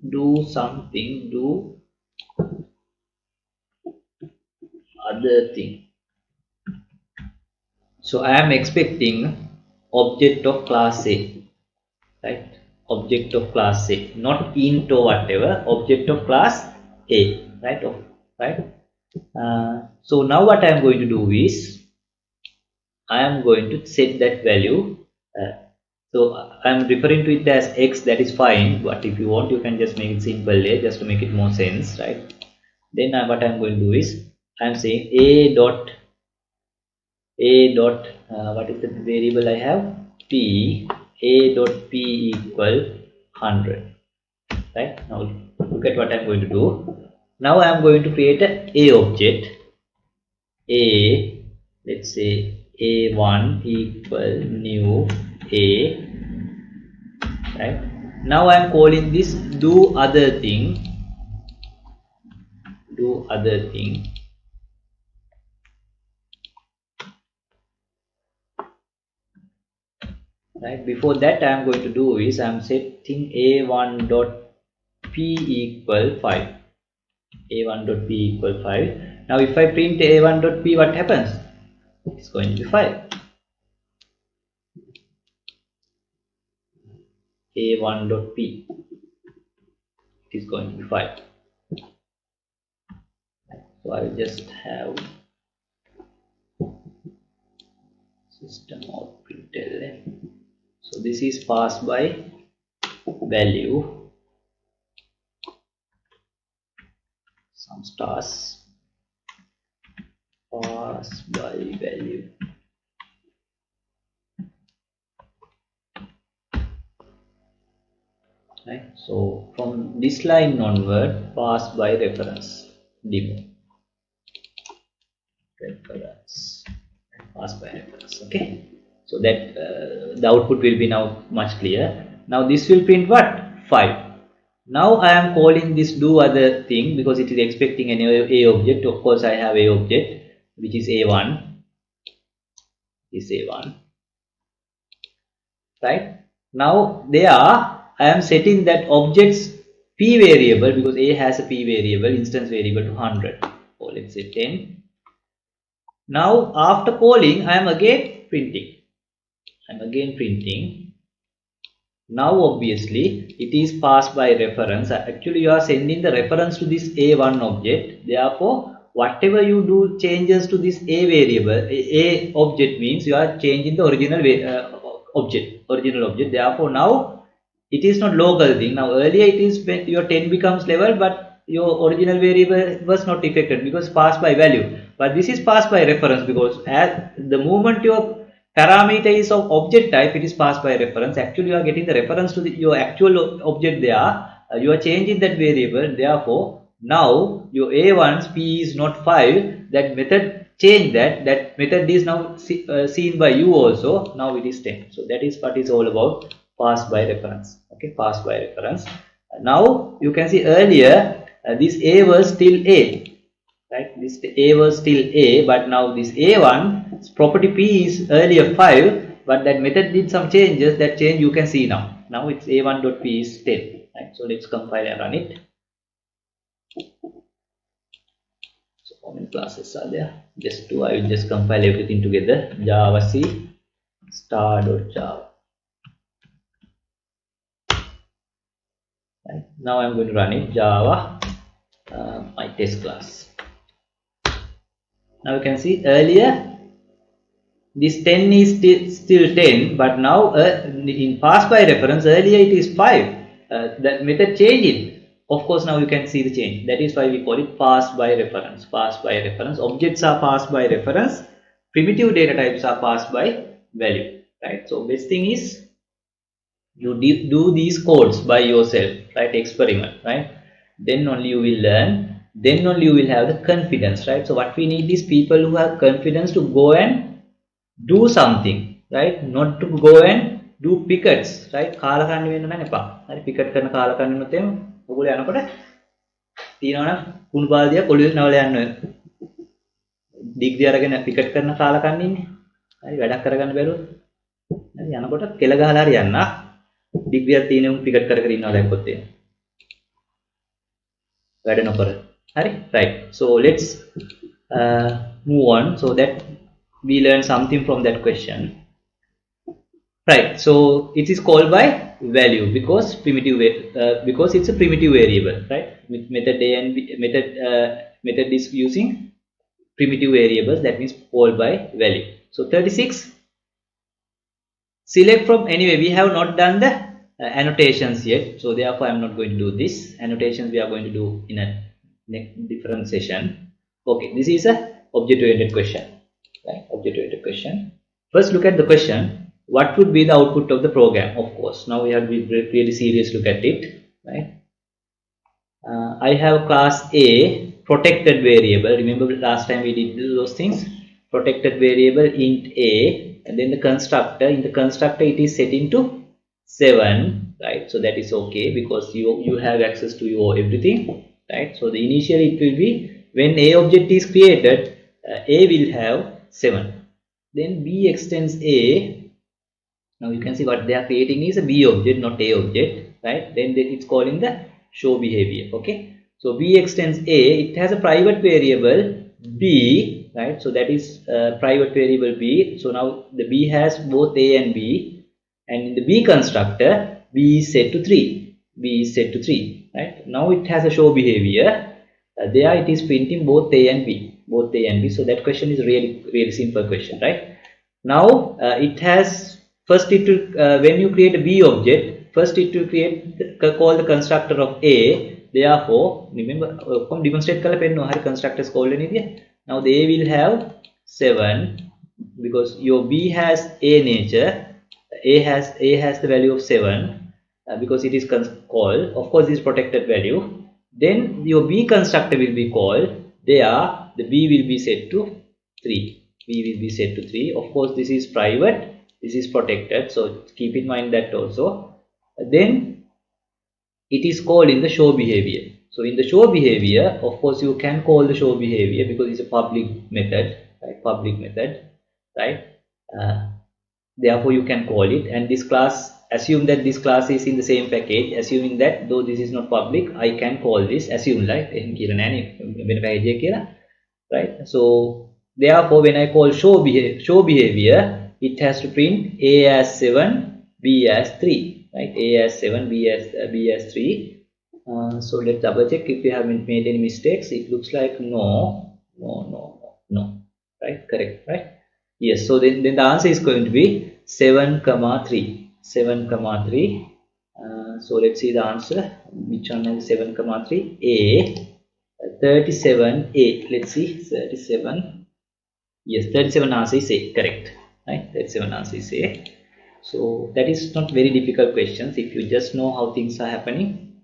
do something, do other thing. So I am expecting object of class A, right? Object of class A, not int or whatever, object of class A, right? Right? So now what I am going to do is I am going to set that value. So I am referring to it as x, that is fine, but if you want you can just make it simple there just to make it more sense, right? Then what I am going to do is I am saying a dot what is the variable I have? P, a dot p equal 100, right? Now look at what I'm going to do. Now I am going to create a object, a, let's say a1 equal new a, right? Now I am calling this do other thing, right? Before that I am going to do is I am setting a1 dot p equal 5, a1 dot p equal 5. Now if I print a1 dot p, what happens? It's going to be 5. a1.p, it is going to be 5. So I will just have system out println. So this is passed by value, some stars, passed by value. Right. So from this line onward, passed by reference, demo, reference, passed by reference. Okay. So that the output will be now much clear. Now this will print what? 5. Now I am calling this do other thing because it is expecting an a object. Of course I have a object which is a1, is a1, right? Now there I am setting that object's p variable, because a has a p variable, instance variable, to 100, or let's say 10. Now after calling I am again printing. Now obviously it is passed by reference. Actually you are sending the reference to this a1 object. Therefore whatever you do changes to this a variable, a object, means you are changing the original object. Therefore now it is not local thing. Now earlier it is when your 10 becomes level, but your original variable was not affected because passed by value. But this is passed by reference, because at the moment your parameter is of object type, it is passed by reference. Actually you are getting the reference to your actual object there. You are changing that variable. Therefore now your a1's p is not 5. That method change, that method is now seen by you also. Now it is 10. So that is what is all about passed by reference. Okay, passed by reference. Now you can see earlier this a was still a, right? This a was still a, but now this a1 property p is earlier 5, but that method did some changes. That change you can see now. Now it's a1.p is 10, right? So let's compile and run it. So how many classes are there? Just 2. I will just compile everything together. Java C star.java. Right. Now I'm going to run it. Java my test class. Now you can see earlier this 10 is still 10, but now in passed by reference earlier it is 5. That method changed. Of course now you can see the change. That is why we call it passed by reference. Passed by reference. Objects are passed by reference. Primitive data types are passed by value. Right. So best thing is you do these codes by yourself, right? Experiment, right? Then only you will learn. Then only you will have the confidence, right? So what we need is people who have confidence to go and do something, right? Not to go and do pickets, right? කාල කන්න වෙන්න නම් එපා. හරි, පිකට් කරන කාල කන්නනොත් එහෙම ඔගොල්ලෝ යනකොට තියනවනම් කුණු බාල්දියක් ඔළුවේ නවල යන්න වෙන. ඩිග්‍රී අරගෙන පිකට් කරන කාල කන්න ඉන්නේ. හරි, වැඩක් කරගන්න බැරුව. හරි, යනකොට කෙල ගහලා හරි යන්න. ඩිග්‍රියක් තියෙන උන් පිකට් කර කර ඉන්නවා දැක්කොත් එහෙම. වැඩ නොකර. හරි, right. So let's move on so that we learn something from that question. Right, so it is called by value because because it's a primitive variable, right? With method a and b, method is using primitive variables, that means called by value. So 36, select from, anyway we have not done the annotations yet, so therefore I am not going to do this. Annotations we are going to do in a different session. Okay, this is a object oriented question, right? Object oriented question. First look at the question. What would be the output of the program? Of course, now we have to be really serious look at it, right? I have class A protected variable. Remember last time we did those things. Protected variable int a, and then the constructor. In the constructor it is set into 7, right? So that is okay because you have access to your everything, right? So the initially it will be when a object is created, a will have 7. Then b extends a. Now you can see what they are creating is a b object, not a object, right? Then it's calling the show behavior. Okay, so b extends a. It has a private variable b, right? So that is private variable b. So now the b has both a and b, and in the b constructor B is set to 3. B is set to 3. Right? Now it has a show behavior. There it is printing both A and B. Both A and B. So that question is really simple question, right? Now it has first it will when you create a B object, first it will call the constructor of A. Therefore, remember demonstrate color pen no constructors called anything. Now the A will have 7 because your B has A nature. A has the value of 7 because it is called. Of course, this is protected value. Then your B constructor will be called. There the B will be set to 3. B will be set to 3. Of course, this is private. This is protected. So keep in mind that also. Then it is called in the show behavior. So in the show behavior, of course, you can call the show behavior because it's a public method, right? Public method, right? Therefore, you can call it. And this class, assume that this class is in the same package. Assuming that though this is not public, I can call this. Assume like right? So therefore, when I call show behavior, it has to print A as 7, B as 3, right? A as 7, B as 3. So let's double check if we haven't made any mistakes. It looks like no, right? Correct, right? Yes. So then the answer is going to be 7, 3. 7, 3. So let's see the answer. Which one has 7, 3? A. 37A. Let's see. 37. Yes, 37 answer is A. Correct. Right? 37 answer is A. So that is not very difficult questions if you just know how things are happening.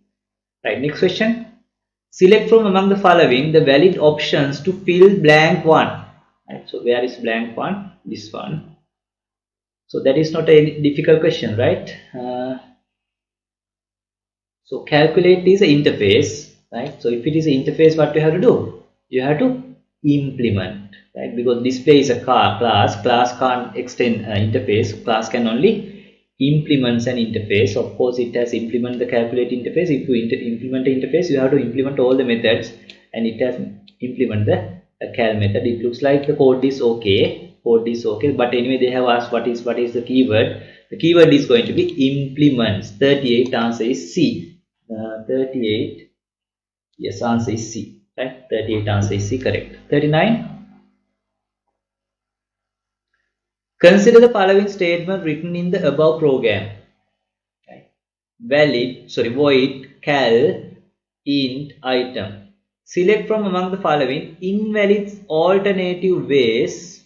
Right. Next question. Select from among the following the valid options to fill blank one. Right. So where is blank one? This one. So that is not a difficult question, right? So calculate is an interface. Right, so if it is an interface, what you have to do? You have to implement, right? Because display is a class can't extend interface. Class can only implement an interface. Of course, it has implement the calculate interface. If you implement the interface, you have to implement all the methods, and it has implement the cal method. It looks like the code is okay. But anyway, they have asked what is the keyword. The keyword is going to be implements. 38 answer is C. 38. Yes, answer is C. Right? 38 answer is C, correct. 39. Consider the following statement written in the above program. Okay. Void cal int item. Select from among the following invalid alternative ways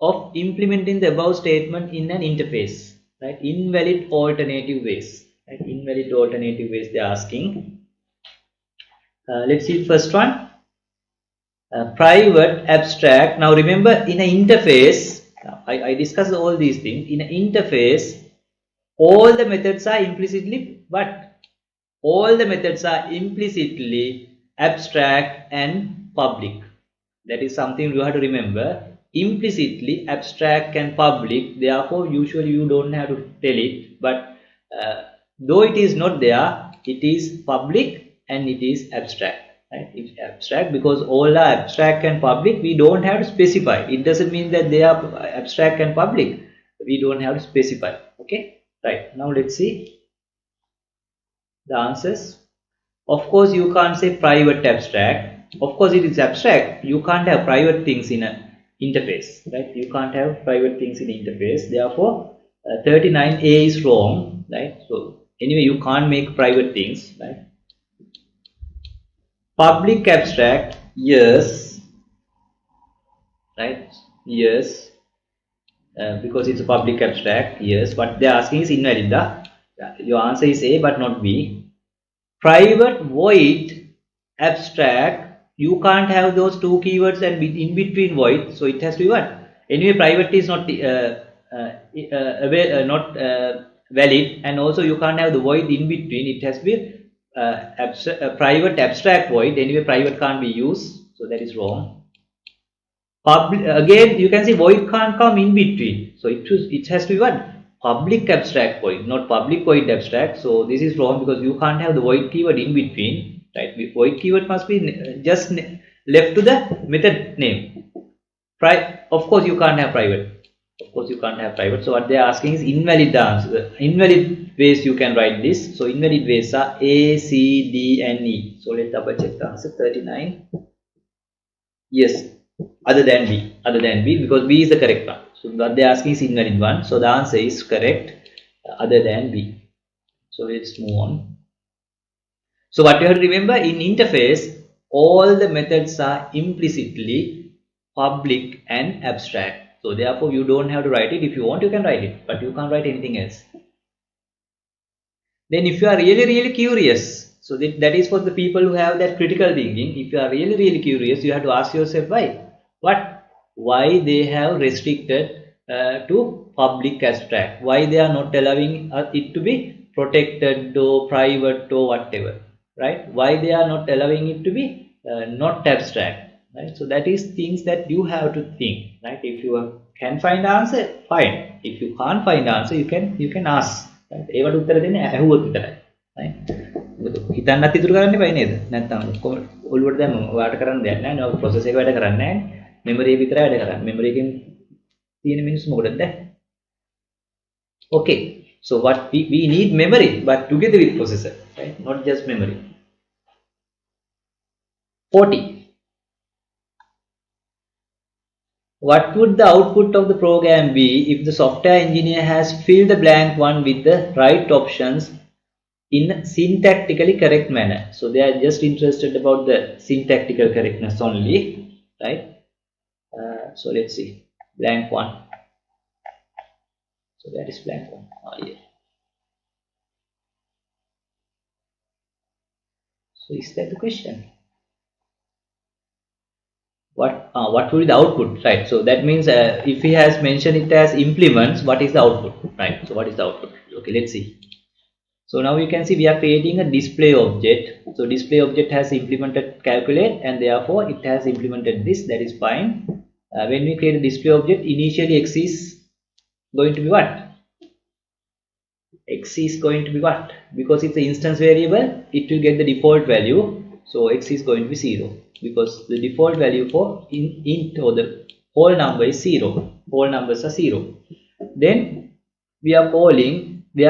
of implementing the above statement in an interface. Right? Invalid alternative ways. Right? Invalid alternative ways they are asking. Let's see the first one. Private abstract. Now remember, in an interface, I discussed all these things. In an interface, all the methods are implicitly what? All the methods are implicitly abstract and public. That is something you have to remember. Implicitly abstract and public. Therefore, usually you don't have to tell it. But though it is not there, it is public and it is abstract. Right? It's abstract because all are abstract and public. We don't have to specify. It doesn't mean that they are abstract and public. We don't have to specify. Okay. Right. Now let's see the answers. Of course, you can't say private abstract. Of course, it is abstract. You can't have private things in an interface. Right? You can't have private things in interface. Therefore, 39A is wrong. Right? So anyway, you can't make private things. Right? Public abstract, yes, right? Yes, because it's a public abstract, yes. What they're asking is invalid. Your answer is A, but not B. Private void abstract, you can't have those two keywords and in between void, so it has to be what? Anyway, private is not valid, and also you can't have the void in between. It has to be private abstract void. Anyway, private can't be used, so that is wrong. Public, again you can see void can't come in between, so it has to be what? Public abstract void, not public void abstract. So this is wrong because you can't have the void keyword in between, right? The void keyword must be just left to the method name. Of course you can't have private. Of course, you can't have private. So what they are asking is invalid answer. Invalid ways you can write this. So invalid ways are A, C, D, and E. So let's double check the answer. 39. Yes, other than B. Other than B, because B is the correct one. So what they are asking is invalid one. So the answer is correct, other than B. So let's move on. So what you have to remember, in interface, all the methods are implicitly public and abstract. So therefore you don't have to write it. If you want, you can write it, but you can't write anything else. Then if you are really curious, so that is for the people who have that critical thinking. If you are really curious, you have to ask yourself why they have restricted to public abstract, why they are not allowing it to be protected or private or whatever, right? Why they are not allowing it to be not abstract, right? So that is things that you have to think, right? If you can find answer, fine. If you can't find answer, you can ask. ඒවට උත්තර දෙන්නේ ඇහුවොත් විතරයි. right? හිතන්නත් ඉතුරු කරන්න එපා නේද? නැත්නම් ඔක්කොම ඔළුවට දැම්ම ඔයාලට කරන්න දෙයක් නැහැ නේ. ඔය process එක වැඩ කරන්නේ නැහැ. මෙමරි එක විතරයි වැඩ කරන්නේ. මෙමරි එකෙන් තියෙන මිනිස්සු මොකටද? Okay. So what we need memory, but together with processor, right? Not just memory. 40. What would the output of the program be if the software engineer has filled the blank one with the right options in syntactically correct manner? So they are just interested about the syntactical correctness only, right? So let's see, blank one. So that is blank one. Oh, yeah. So is that the question? What will be the output, right? So that means if he has mentioned it as implements, what is the output, right? So what is the output? Okay, let's see. So now you can see we are creating a display object. So display object has implemented calculate, and therefore it has implemented this. That is fine. When we create a display object, initially x is going to be what? X is going to be what? Because it's an instance variable, it will get the default value. So x is going to be 0, because the default value for int or the whole number is 0. Whole numbers are 0. Then we are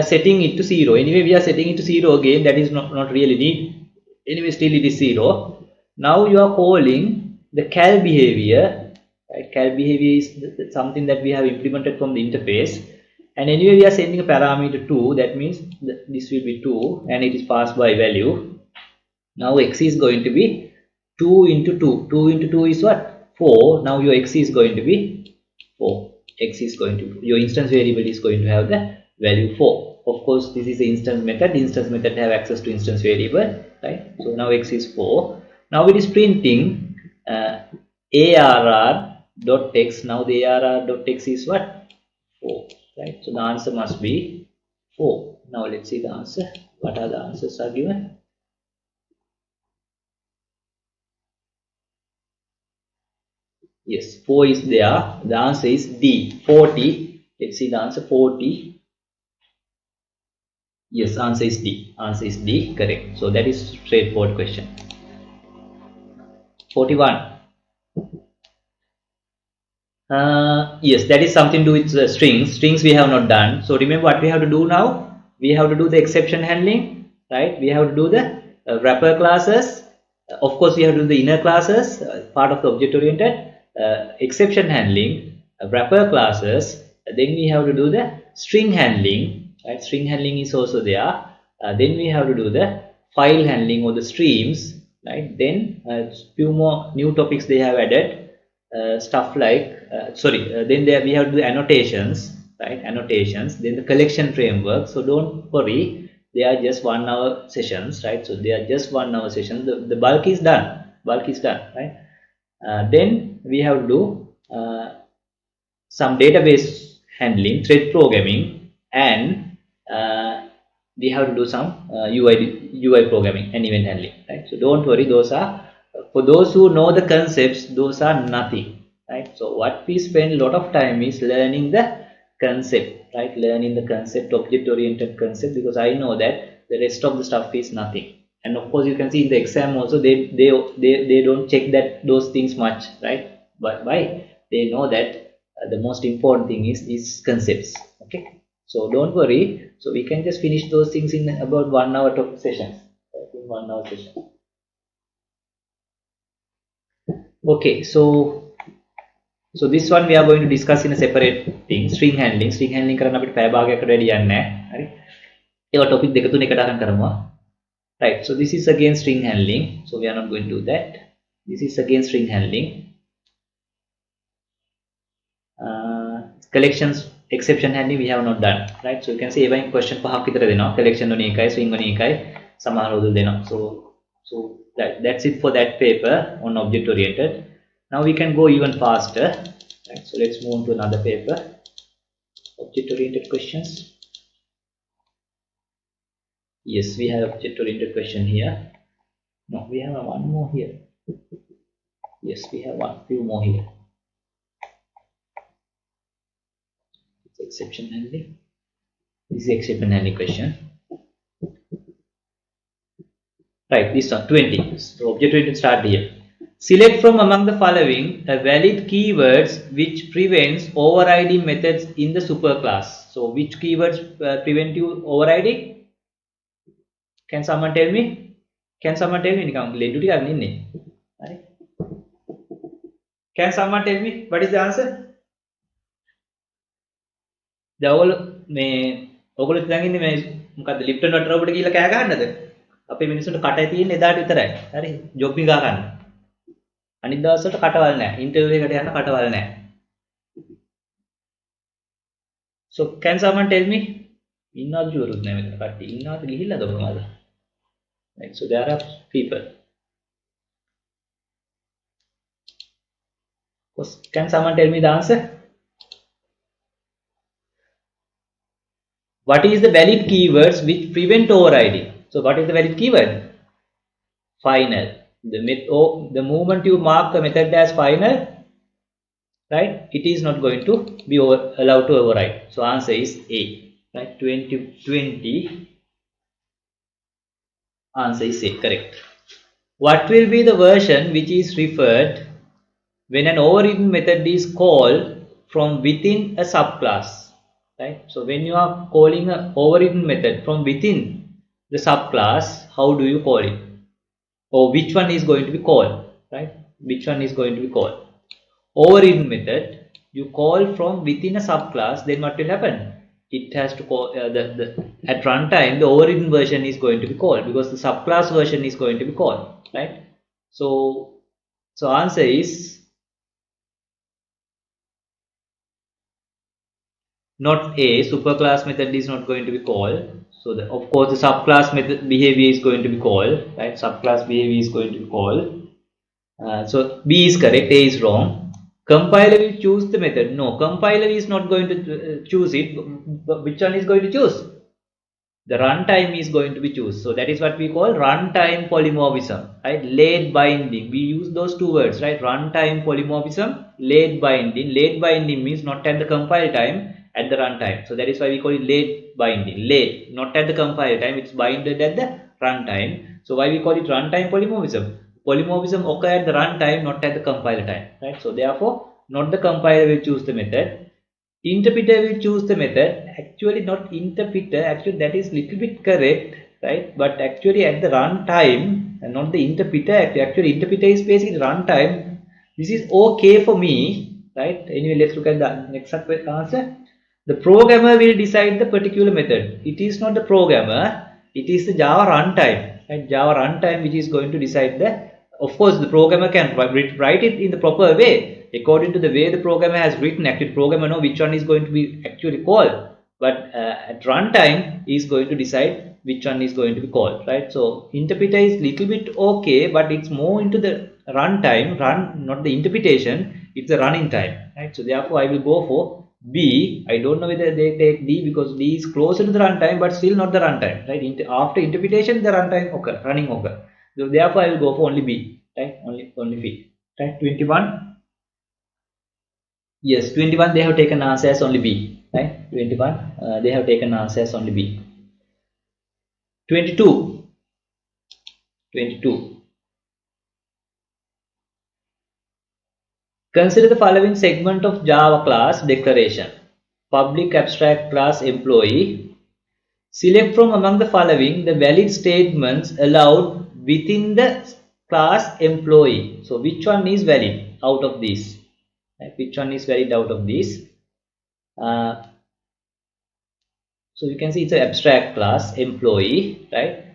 setting it to 0. Anyway, we are setting it to 0 again. That is not really need. Anyway, still it is 0. Now you are calling the cal behavior. Right? Cal behavior is something that we have implemented from the interface. And anyway, we are sending a parameter 2. That means this will be 2, and it is passed by value. Now x is going to be 2 into 2. 2 into 2 is what? 4. Now your x is going to be 4. X is going to, your instance variable is going to have the value 4. Of course, this is the instance method. Instance method have access to instance variable, right? So now x is 4. Now it is printing arr.x. Now the arr.x is what? 4, right? So the answer must be 4. Now let's see the answer. What are the answers are given? Yes, 4 is there. The answer is D. 40. Let's see the answer. 40. Yes, answer is D. Answer is D. Correct. So that is straightforward question. 41. Yes, that is something to do with strings. Strings we have not done. So remember what we have to do now. We have to do the exception handling, right? We have to do the wrapper classes. Of course, we have to do the inner classes, part of the object-oriented. Exception handling, wrapper classes. Then we have to do the string handling, right? String handling is also there. Then we have to do the file handling or the streams, right? Then few more new topics they have added, stuff like then there we have to do the annotations, right? Annotations. Then the collection framework. So don't worry, they are just 1 hour sessions, right? So they are just 1 hour sessions. The bulk is done. Right? Then we have to do some database handling, thread programming, and we have to do some UI programming and event handling, right? So don't worry, those are, for those who know the concepts, those are nothing, right? So what we spend a lot of time is learning the concept, right? Learning the concept, object oriented concept, because I know that the rest of the stuff is nothing. And of course you can see in the exam also they don't check that those things much, right? But why? They know that The most important thing is these concepts. Okay, so don't worry. So we can just finish those things in about 1 hour of sessions. In 1 hour session. Okay, so this one we are going to discuss in a separate thing. String handling. String handling කරන්න අපිට පැය භාගයකට වැඩි යන්නේ නැහැ. හරි. ඒවා topic දෙක තුන එකට අරන් කරමුවා. Right. So this is again string handling. So we are not going to do that. This is again string handling. Collections exception handling we have not done. Right. So you can see even question පහක් විතර දෙනවා. Collection වලින් එකයි, string වලින් එකයි, සමහර උදල් දෙනවා. So that's it for that paper on object oriented. Now we can go even faster. Right, so let's move on to another paper, object oriented questions. Yes, we have object oriented question here. No, we have one more here. Yes, we have few more here. It's exception handling. This is exception handling question. Right, this one 20. So object oriented start here. Select from among the following a valid keywords which prevents overriding methods in the superclass. So which keywords prevent you overriding? Can someone tell me? Can someone tell me? Can someone tell me what is the answer? ඔගොල්ලෝ ඉතින් ඉන්නේ මේ මොකද්ද Lipton වටර් රෝබෝට ගිහිල්ලා කෑ ගහන්නද? අපේ මිනිස්සුන්ට කටේ තියෙන එදාට විතරයි. හරි ජොබ් එක ගන්න. අනිත් දවස්වලට කටවල් නැහැ. ඉන්ටර්විව් එකට යන්න කටවල් නැහැ. So can someone tell me? ඉන්නවද ජුවරුත් නැහැ මෙතන කට්ටිය. ඉන්නවද ගිහිල්ලාද කොහමද? Right, so there are people. Can someone tell me the answer? What is the valid keywords which prevent overriding? So what is the valid keyword? Final. The moment you mark a method as final, right, it is not going to be allowed to override. So answer is A. Right, 2020. Answer is A, correct. What will be the version which is referred when an overridden method is called from within a subclass? Right, so when you are calling an overridden method from within the subclass, how do you call it? Or which one is going to be called? Right, which one is going to be called? Overridden method you call from within a subclass, then what will happen? It has to call at runtime the overridden version is going to be called because the subclass version is going to be called. Right, so answer is not A. Superclass method is not going to be called. So of course the subclass method behavior is going to be called. Right, subclass behavior is going to be called. So B is correct, A is wrong. Compiler will choose the method. No, compiler is not going to choose it. But which one is going to choose? The runtime is going to be choose. So that is what we call runtime polymorphism. Right, late binding. We use those two words. Right, runtime polymorphism, late binding. Late binding means not at the compile time, at the runtime. So that is why we call it late binding. Late, not at the compile time. It's binded at the runtime. So why we call it runtime polymorphism? Polymorphism occur at the runtime, not at the compiler time. Right. So therefore, not the compiler will choose the method. Interpreter will choose the method. Actually, not interpreter. Actually, that is little bit correct. Right. But actually, at the runtime, and not the interpreter. Actually, interpreter is basically runtime. This is okay for me. Right. Anyway, let's look at the next answer. The programmer will decide the particular method. It is not the programmer. It is the Java runtime. Right? Java runtime which is going to decide the. Of course, the programmer can write it in the proper way according to the way the programmer has written. Actually, programmer know which one is going to be actually called. But at runtime is going to decide which one is going to be called. Right? So interpreter is little bit okay, but it's more into the runtime. Not the interpretation. It's the running time. Right? So therefore, I will go for B. I don't know whether they take D because D is closer to the runtime but still not the runtime. Right? After interpretation the runtime occur, running occur. So therefore I will go for only B. Right? Only B. Right? 21. Yes, 21 they have taken answer as only B. Right? 21 they have taken answer as only B. 22. 22. Consider the following segment of Java class declaration. Public abstract class employee. Select from among the following the valid statements allowed within the class employee. So which one is valid out of these? Right? Which one is valid out of these? So you can see it's an abstract class employee, right?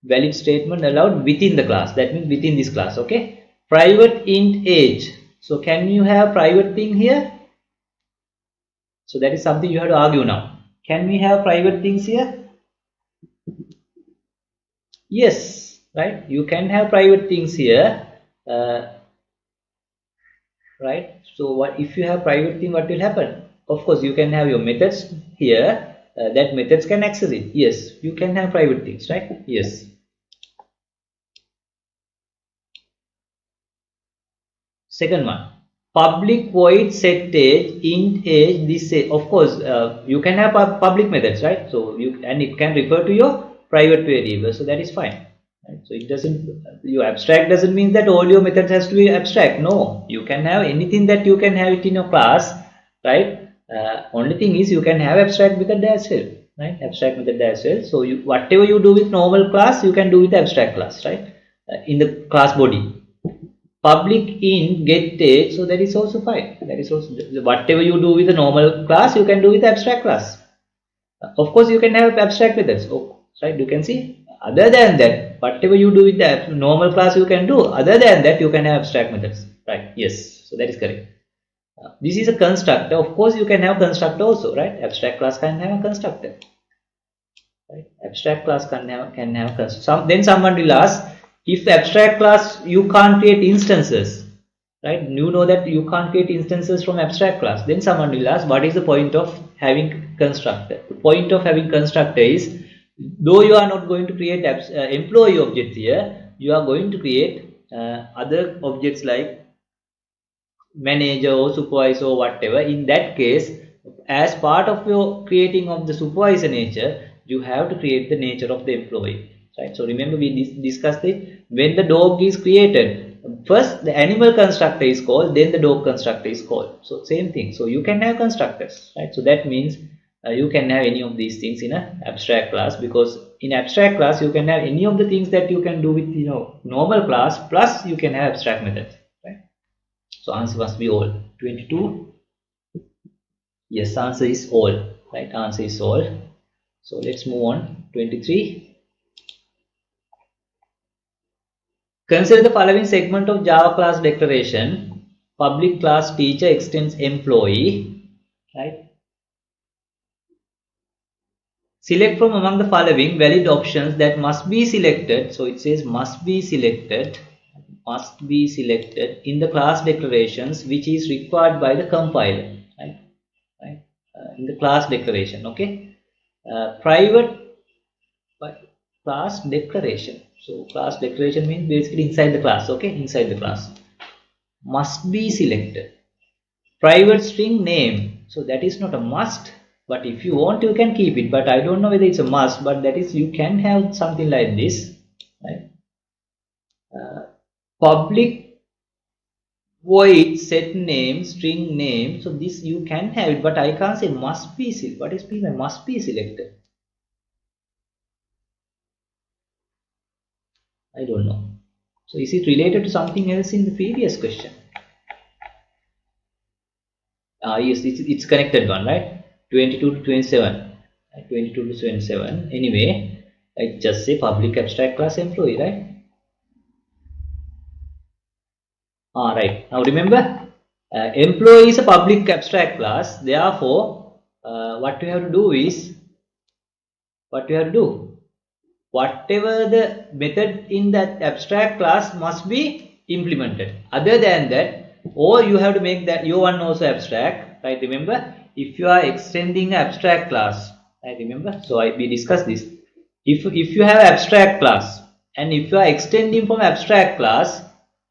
Valid statement allowed within the class, that means within this class. Okay, private int age. So can you have private thing here? So that is something you have to argue now. Can we have private things here? Yes, right, you can have private things here, right? So what if you have private thing, what will happen? Of course you can have your methods here, that methods can access it. Yes, you can have private things, right? Yes. Second one, public void set age int age this age. Of course, you can have public methods, right? So you, and it can refer to your private variable, so that is fine. Right? So it doesn't, your abstract doesn't mean that all your methods has to be abstract. No, you can have anything that you can have it in your class, right? Only thing is you can have abstract method as well, right? Abstract method as well. So you, whatever you do with normal class, you can do with abstract class, right? In the class body. Public int get age, so that is also fine. That is also, whatever you do with a normal class, you can do with abstract class. Of course, you can have abstract methods. Oh, right? You can see. Other than that, whatever you do with the normal class, you can do. Other than that, you can have abstract methods. Right? Yes. So that is correct. This is a constructor. Of course, you can have constructor also. Right? Abstract class can have a constructor. Right? Abstract class can have then someone will ask, if abstract class you can't create instances, right? You know that you can't create instances from abstract class. Then someone will ask, what is the point of having constructor? The point of having constructor is, though you are not going to create employee objects here, you are going to create other objects like manager or supervisor or whatever. In that case, as part of your creating of the supervisor nature, you have to create the nature of the employee, right? So remember we discussed it, when the dog is created, first the animal constructor is called, then the dog constructor is called. So same thing. So you can have constructors, right? So that means you can have any of these things in an abstract class, because in abstract class you can have any of the things that you can do with normal class, plus you can have abstract methods, right? So answer must be all. 22. Yes, answer is all. Right, answer is all. So let's move on. 23. Consider the following segment of Java class declaration. Public class teacher extends employee. Right. Select from among the following valid options that must be selected. So it says must be selected in the class declarations which is required by the compiler, right? In the class declaration. Okay, private class declaration. So class declaration means basically inside the class. Okay, inside the class must be selected. Private string name, so that is not a must, but if you want you can keep it, but I don't know whether it's a must, but that is, you can have something like this, right? Public void set name string name, so this you can have it, but I can't say must be selected. What is mean by must be selected? I don't know. So is it related to something else in the previous question? Yes, it's connected one, right? 22 to 27. 22 to 27. Anyway, I just say public abstract class employee, right? Right. Now remember, employee is a public abstract class. Therefore, what we have to do is, whatever the method in that abstract class must be implemented. Other than that, or you have to make that your one also abstract, right? Remember, if you are extending abstract class, right? Remember, so we discussed this. If you have abstract class and if you are extending from abstract class,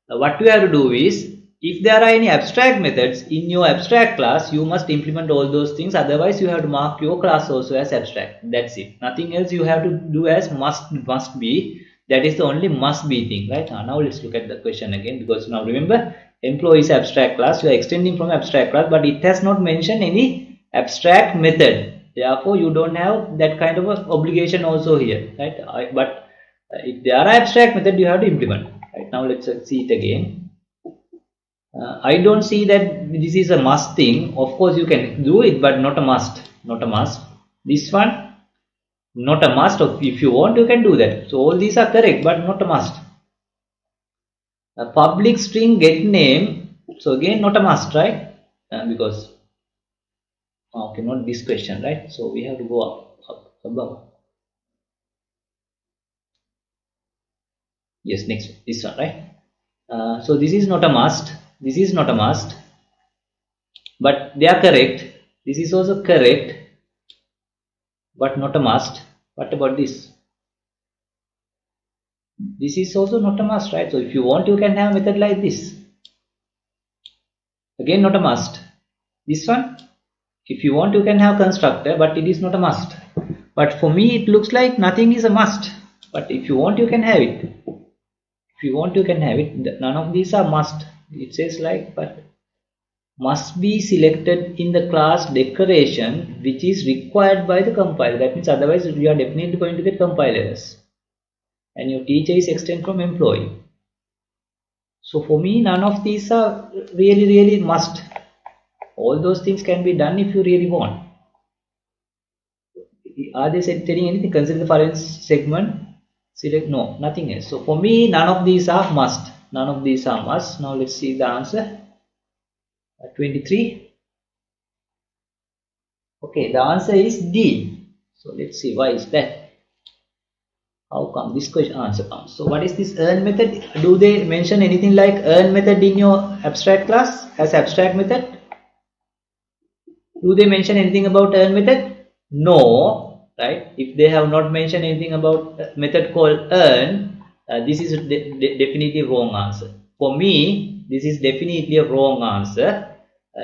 what you have to do is, if there are any abstract methods in your abstract class, you must implement all those things. Otherwise, you have to mark your class also as abstract. That's it. Nothing else you have to do as must be. That is the only must be thing, right? Now let's look at the question again, because now remember, employee is abstract class, you are extending from abstract class, but it has not mentioned any abstract method. Therefore, you don't have that kind of a obligation also here, right? But if there are abstract method, you have to implement. Right now, let's see it again. I don't see that this is a must thing. Of course, you can do it, but not a must. Not a must. This one, not a must. If you want, you can do that. So all these are correct, but not a must. A public string get name. So again, not a must, right? Because okay, not this question, right? So we have to go up above. Yes, next this one, right? So this is not a must. This is not a must, but they are correct. This is also correct, but not a must. What about this? This is also not a must, right? So if you want, you can have a method like this. Again, not a must. This one, if you want, you can have constructor, but it is not a must. But for me, it looks like nothing is a must. But if you want, you can have it. If you want, you can have it. None of these are must. It says like, but must be selected in the class declaration which is required by the compiler. That means otherwise you are definitely going to get compile errors. And your teacher is extended from employee. So for me, none of these are really must. All those things can be done if you really want. Are they telling anything? Consider the following segment. Select no, nothing else. So for me, none of these are must. None of these are must. Now let's see the answer. 23. Okay, the answer is D. So let's see why is that. How come this question answer comes? So what is this earn method? Do they mention anything like earn method in your abstract class as abstract method? Do they mention anything about earn method? No, right? If they have not mentioned anything about a method called earn, this is definitely wrong answer. For me, this is definitely a wrong answer.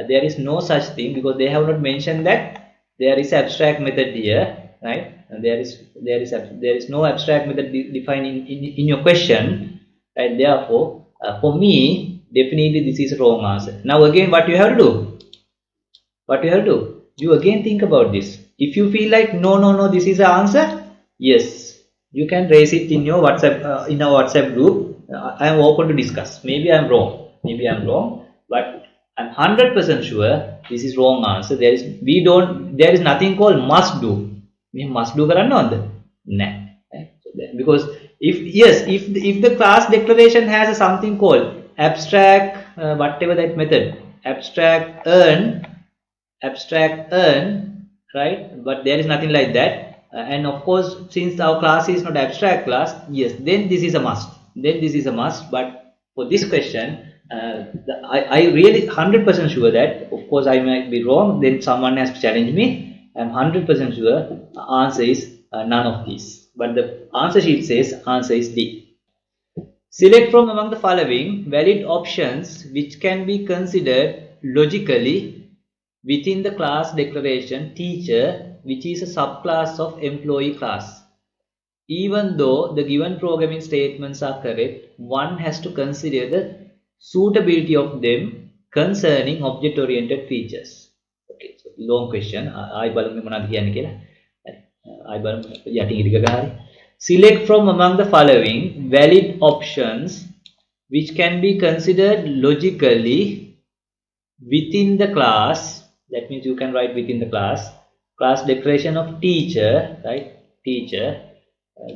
There is no such thing because they have not mentioned that there is abstract method here, right? And there is no abstract method defined in your question, right? Therefore, for me, definitely this is wrong answer. Now again, what you have to do? What you have to do? You again think about this. If you feel like no, this is the answer, yes, you can raise it in your WhatsApp in our WhatsApp group. I am open to discuss. Maybe I'm wrong. Maybe I'm wrong, but I'm 100% sure this is wrong answer. There is nothing called must do. We must do කරන්න Nah. Because if the class declaration has something called abstract whatever that method abstract earn, right? But there is nothing like that. And of course, since our class is not abstract class, yes, then this is a must. Then this is a must. But for this question, I really 100% sure that, of course, I might be wrong. Then someone has to challenge me. I'm 100% sure the answer is none of these. But the answer sheet says answer is D. Select from among the following valid options which can be considered logically within the class declaration teacher, which is a subclass of employee class. Even though the given programming statements are correct, one has to consider the suitability of them concerning object-oriented features. Okay, so long question. I බලමු මොනවද කියන්නේ කියලා. I බලමු යටින් ඉරික ගහරි. Select from among the following valid options which can be considered logically within the class. That means you can write within the class declaration of teacher, right? Teacher.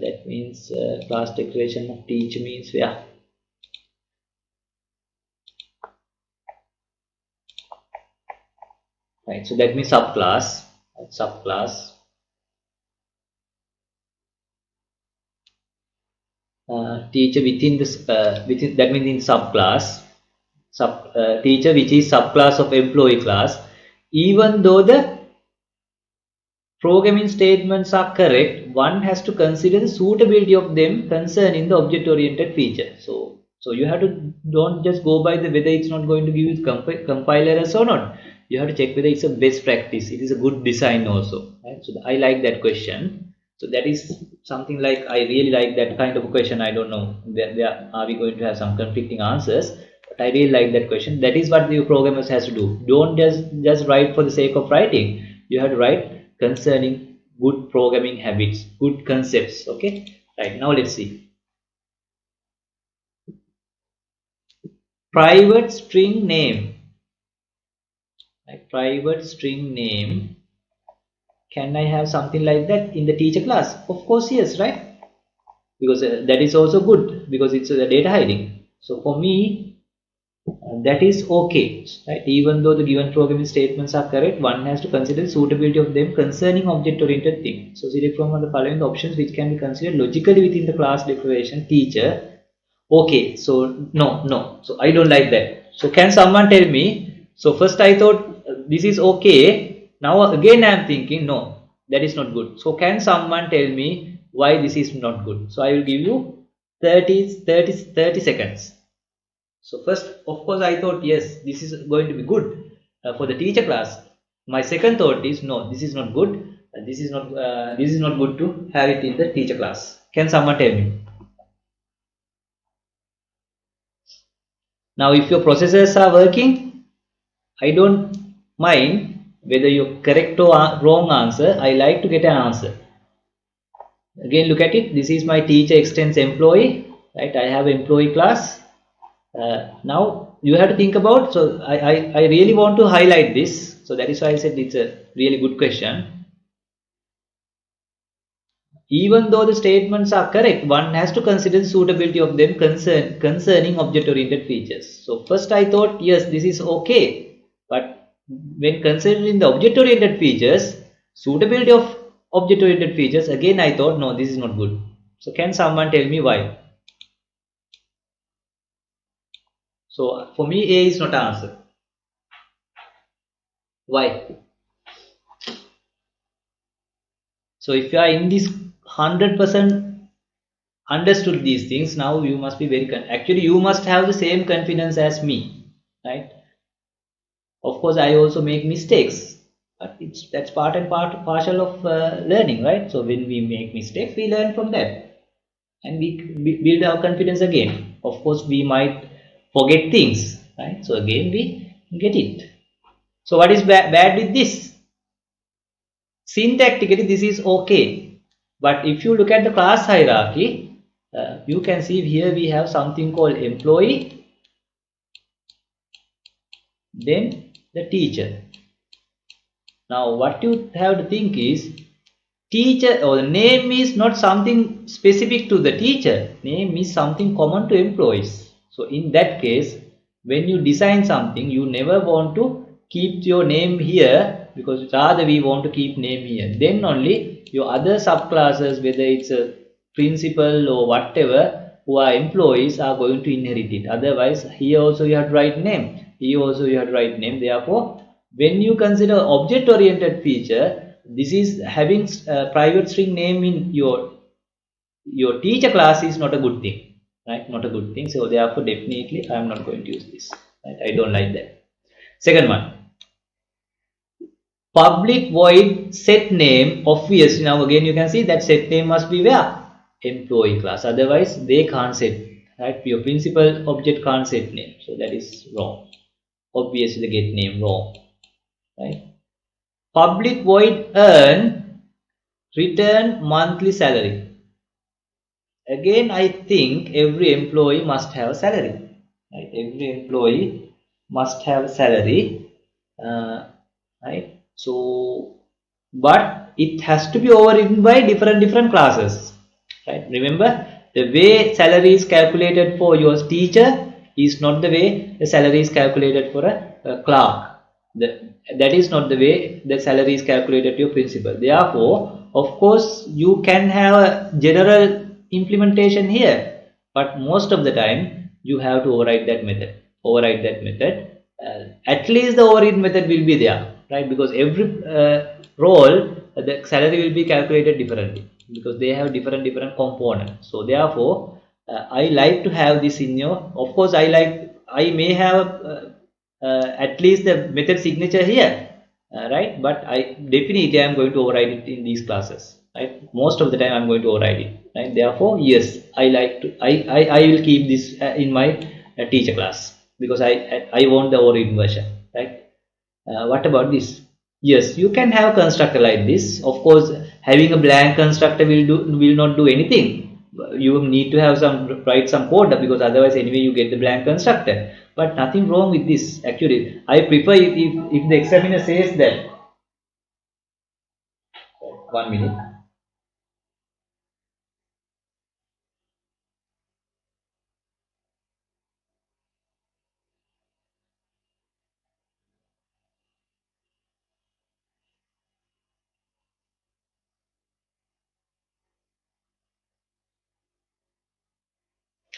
That means class declaration of teacher means right? So that means subclass. Teacher within this within that means in subclass. Teacher which is subclass of employee class. Even though the programming statements are correct, one has to consider the suitability of them concerning the object-oriented feature. So you have to don't just go by the whether it's not going to give you compile errors or not. You have to check whether it's a best practice. It is a good design also. Right? So I like that question. So that is something like I really like that kind of a question. I don't know where are we going to have some conflicting answers. I really like that question. That is what the programmers has to do. Don't just write for the sake of writing. You have to write concerning good programming habits, good concepts. Okay. Right now, let's see. Private string name. Right, private string name. Can I have something like that in the teacher class? Of course, yes, right? Because that is also good because it's data hiding. So for me, that is okay, right? Even though the given programming statements are correct, one has to consider the suitability of them concerning object-oriented things. So select from the following options which can be considered logically within the class declaration teacher. Okay, so no. So I don't like that. So can someone tell me? So first I thought this is okay. Now again I am thinking no, that is not good. So can someone tell me why this is not good? So I will give you 30 seconds. So first, of course, I thought yes, this is going to be good for the teacher class. My second thought is no, this is not good. This is not good to have it in the teacher class. Can someone tell me? Now, if your processors are working, I don't mind whether you correct or wrong answer. I like to get an answer. Again, look at it. This is my teacher extends employee, right? I have employee class. Now you have to think about, so I really want to highlight this, so that is why I said it's a really good question. Even though the statements are correct, one has to consider the suitability of them concerning object oriented features. So first I thought yes, this is okay, but when considering the object oriented features, suitability of object oriented features, again I thought no, this is not good. So can someone tell me why? So for me A is not answer. Why? So if you are in this 100% understood these things, now you must be very actually you must have the same confidence as me, right? Of course, I also make mistakes, but that's part and partial of learning, right? So when we make mistakes, we learn from that, and we build our confidence again. Of course, we might forget things, right? So again, we get it. So what is bad with this? Syntactically this is okay, but if you look at the class hierarchy, you can see here we have something called employee, then the teacher. Now what you have to think is teacher or name is not something specific to the teacher, name is something common to employees. So in that case, when you design something, you never want to keep your name here, because rather we want to keep name here. Then only your other subclasses, whether it's a principal or whatever, who are employees are going to inherit it. Otherwise, here also you have to write name. Here also you have to write name. Therefore, when you consider object oriented feature, this is having private string name in your teacher class is not a good thing, right? Not a good thing. So therefore definitely I am not going to use this, right? I don't like that. Second one, public void set name. Obviously now again you can see that set name must be where? Employee class, otherwise they can't set, right? Your principal object can't set name, so that is wrong. Obviously the get name wrong, right? Public void earn return monthly salary. Again, I think every employee must have salary. Right? Every employee must have salary. Right? So, but it has to be overridden by different classes. Right? Remember, the way salary is calculated for your teacher is not the way the salary is calculated for a clerk. That is not the way the salary is calculated to your principal. Therefore, of course, you can have a general implementation here, but most of the time you have to override that method. Override that method. At least the override method will be there, right? Because every role, the salary will be calculated differently because they have different components. So therefore, I like to have this in your. Of course, I may have. At least the method signature here, right? But I definitely am going to override it in these classes, right? Most of the time I'm going to override it, right? Therefore, yes, I will keep this in my teacher class. because I want the origin version, right? What about this? Yes, you can have constructor like this. Of course, having a blank constructor will not do anything. You need to have some write some code, because otherwise anyway you get the blank constructor. But nothing wrong with this. Actually, I prefer if the examiner says that. 1 minute.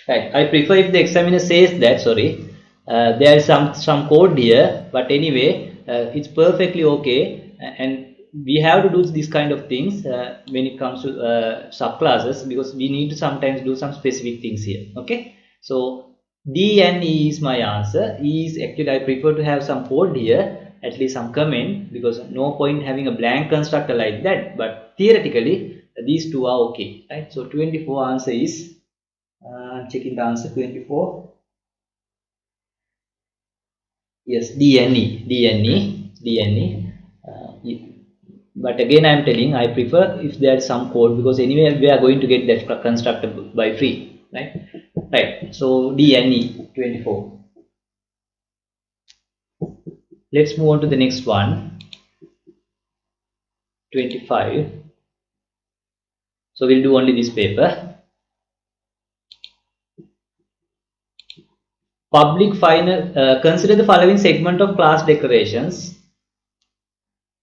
Right. I prefer if the examiner says that. Sorry, there is some code here, but anyway, it's perfectly okay, and we have to do this kind of things when it comes to subclasses, because we need to sometimes do some specific things here. Okay, so D and E is my answer. E is actually I prefer to have some code here, at least some comment, because no point having a blank constructor like that. But theoretically, these two are okay, right? So 24 answer is. Checking the answer 24. Yes, DNE. But again, I am telling I prefer if there is some code, because anyway we are going to get that constructor by free, right? Right. So DNE 24. Let's move on to the next one. 25. So we'll do only this paper. Public final. Consider the following segment of class declarations.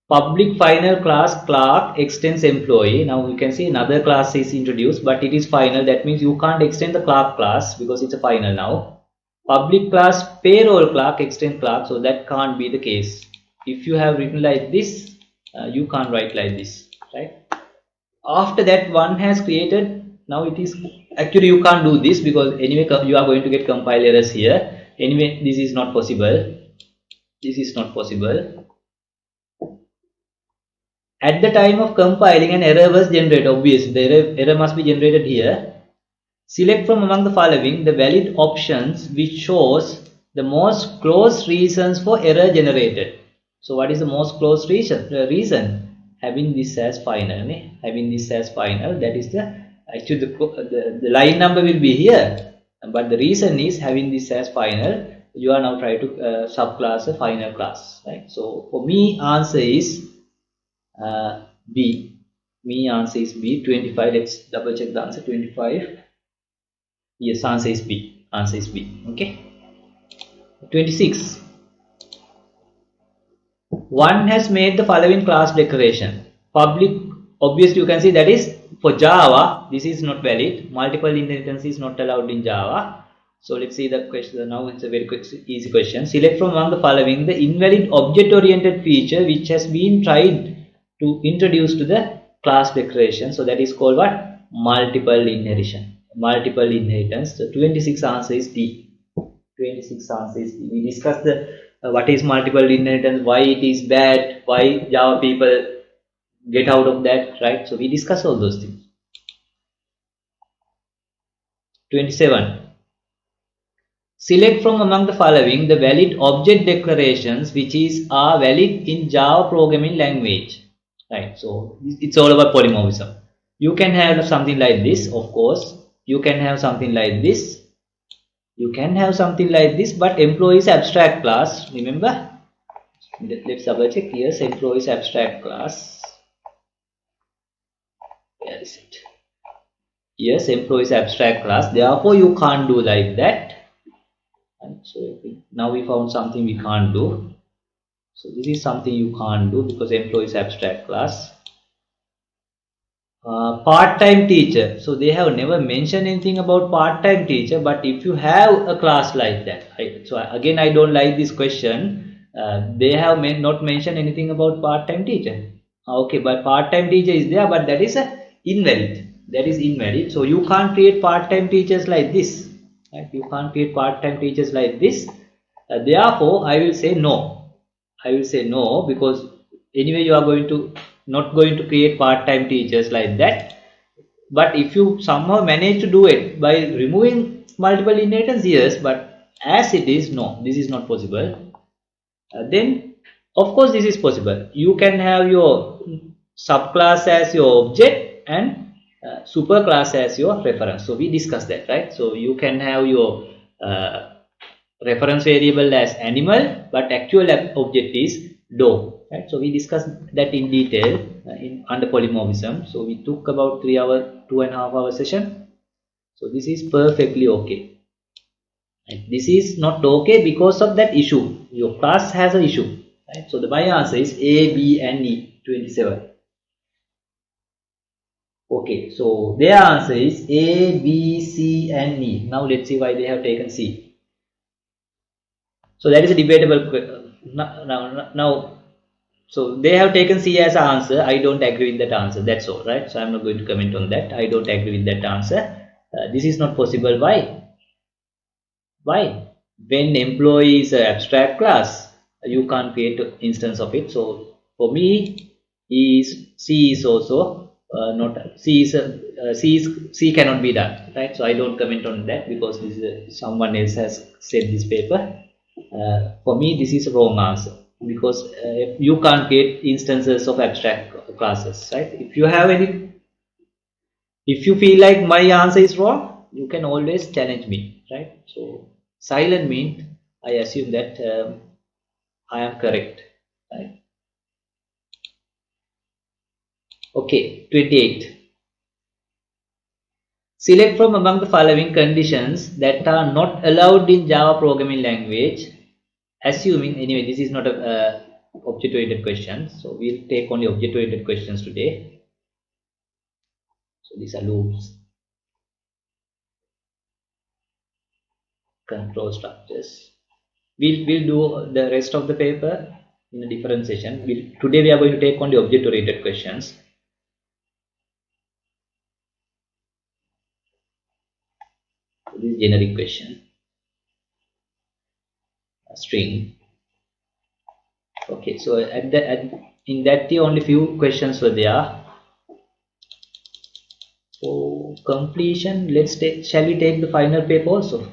Public final class clerk extends employee. Now you can see another class is introduced, but it is final. That means you can't extend the clerk class because it's a final now. Public class payroll clerk extend clerk, so that can't be the case. If you have written like this, you can't write like this, right? After that, one has created. Now it is actually you can't do this, because anyway you are going to get compile errors here. Anyway, this is not possible. This is not possible. At the time of compiling, an error was generated. Obviously, the error must be generated here. Select from among the following the valid options which shows the most close reasons for error generated. So, what is the most close reason? Having this as final. Having this as final. That is the actually the line number will be here, but the reason is having this as final. You are now trying to subclass a final class, right? So, for me, answer is. B. Me answer is B. 25. Let's double check the answer. 25. Yes, answer is B. Answer is B. Okay. 26. One has made the following class declaration. Public. Obviously, you can see that is for Java. This is not valid. Multiple inheritance is not allowed in Java. So let's see the question. Now it's a very quick, easy question. Select from among the following the invalid object-oriented feature which has been tried to introduce to the class declaration. So that is called what? Multiple inheritance. Multiple inheritance. So 26 answer is D. 26 answer is D. We discussed the what is multiple inheritance, why it is bad, why Java people get out of that, right? So we discuss all those things. 27. Select from among the following the valid object declarations which are valid in Java programming language. Right, so it's all about polymorphism. You can have something like this, of course. You can have something like this. You can have something like this, but employee is abstract class. Remember? Let's double check. Yes, employee is abstract class. Where is it? Yes, employee is abstract class. Therefore, you can't do like that. And so now we found something we can't do. So this is something you can't do because employee is abstract class. Part-time teacher. So they have never mentioned anything about part-time teacher, but if you have a class like that, so again I don't like this question. They have not mentioned anything about part-time teacher. Okay, but part-time teacher is there, but that is invalid. That is invalid. So you can't create part-time teachers like this. Right? You can't create part-time teachers like this. Therefore, I will say no. I will say no, because anyway you are not going to create part-time teachers like that. But if you somehow manage to do it by removing multiple inheritance, yes, but as it is, no, this is not possible. Then of course this is possible. You can have your subclass as your object and superclass as your reference. So we discussed that, right? So you can have your reference variable as animal, but actual object is dog, right? So we discussed that in detail in under polymorphism. So we took about 3 hour, 2.5 hour session. So this is perfectly okay. Right? This is not okay because of that issue. Your class has an issue, right? So the my answer is A, B, and E. 27. Okay, so their answer is A, B, C, and E. Now let's see why they have taken C. So that is a debatable. Now, so they have taken C as an answer. I don't agree with that answer. That's all, right? So I'm not going to comment on that. I don't agree with that answer. This is not possible. Why? Why? When employee is an abstract class, you can't create an instance of it. So for me, C is also not C is C cannot be done, right? So I don't comment on that because this is, someone else has said this paper. For me, this is a wrong answer because you can't create instances of abstract classes, right? If you have any, if you feel like my answer is wrong, you can always challenge me, right? So silent means I assume that I am correct, right? Okay, 28. Select from among the following conditions that are not allowed in Java programming language, assuming, anyway, this is not a object-oriented question, so we'll take only object-oriented questions today. So these are loops, control structures. We'll do the rest of the paper in a different session. Today we are going to take only object-oriented questions. So this is generic question, a string. Okay, so in that year only few questions were there. For completion, let's take. Shall we take the final paper also?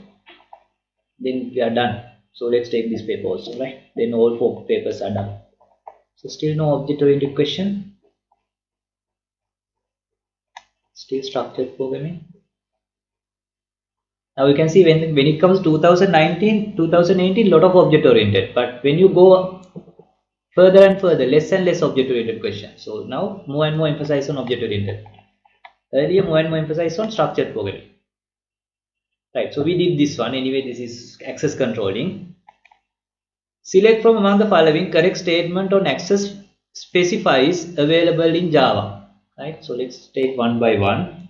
Then we are done. So let's take this paper also, right? Then all 4 papers are done. So still no object-oriented question. Still structured programming. Now you can see when it comes 2019, 2018, lot of object-oriented. But when you go further and further, less and less object-oriented questions. So now more and more emphasis on object-oriented. Earlier more and more emphasis on structured programming. Right, so we did this one. Anyway, this is access controlling. Select from among the following correct statement on access specifies available in Java. Right, so let's take one by one.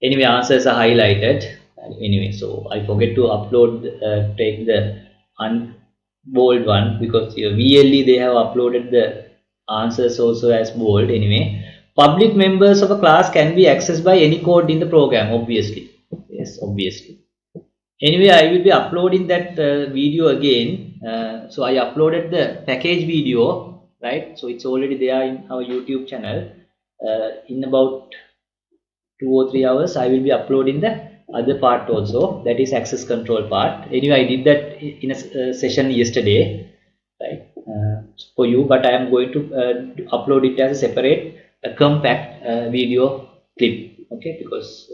Anyway, answers are highlighted. Anyway, so I forget to upload, take the bold one because VLE they have uploaded the answers also as bold. Anyway, public members of a class can be accessed by any code in the program. Obviously, yes, obviously. Anyway, I will be uploading that video again. So I uploaded the package video, right? So it's already there in our YouTube channel. In about 2 or 3 hours, I will be uploading the other part also, that is access control part. Anyway, I did that in a session yesterday, right, for you, but I am going to upload it as a separate compact video clip, okay, because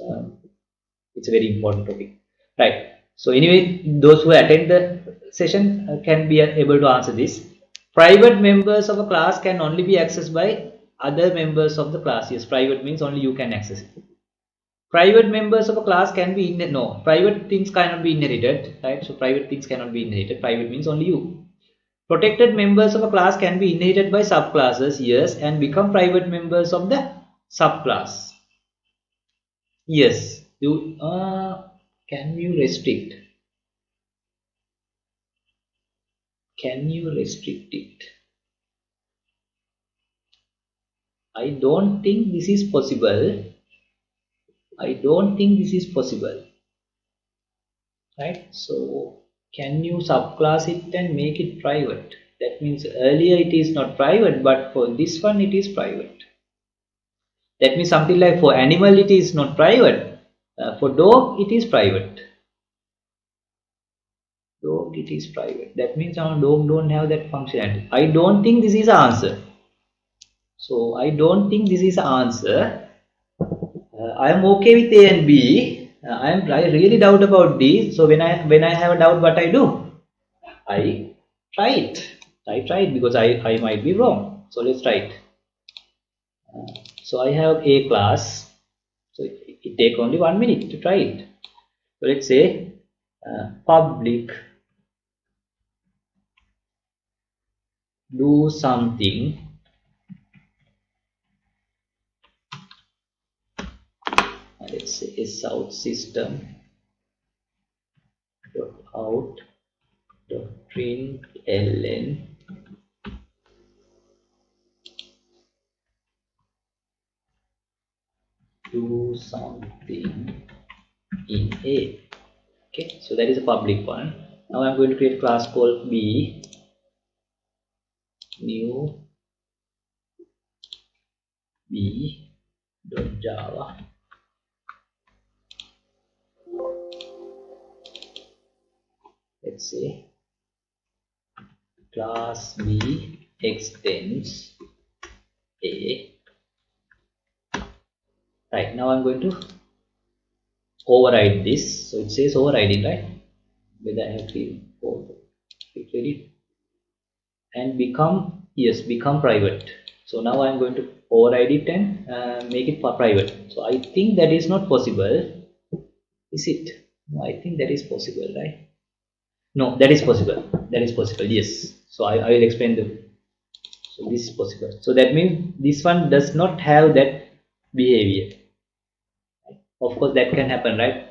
it's a very important topic, right? So anyway, those who attend the session can be able to answer this. Private members of a class can only be accessed by other members of the class. Yes, private means only you can access it. Private members of a class can be no, private things cannot be inherited, right? So private things cannot be inherited. Private means only you. Protected members of a class can be inherited by subclasses, yes, and become private members of the subclass. Yes, you can you restrict? Can you restrict it? I don't think this is possible. I don't think this is possible, right? So can you subclass it and make it private? That means earlier it is not private, but for this one it is private. That means something like for animal it is not private, For dog, it is private. Dog, it is private. That means our dog don't have that functionality. I don't think this is the answer. So I don't think this is the answer. I am okay with A and B. I really doubt about D. So when I have a doubt, what I do? I try it. I try it because I might be wrong. So let's try it. So I have A class. So it take only 1 minute to try it. So let's say public do something. Let's say is out system dot out dot println do something in A. Okay, so that is a public one. Now I'm going to create a class called B new B dot Java. Let's say class B extends A. Right, now I'm going to override this. So it says overriding, right? Whether I have to click edit and become private. So now I'm going to override it and make it private. So I think that is not possible. Is it? No, I think that is possible, right? No, that is possible. That is possible. Yes. So I will explain the. So this is possible. So that means this one does not have that behavior. Of course, that can happen, right?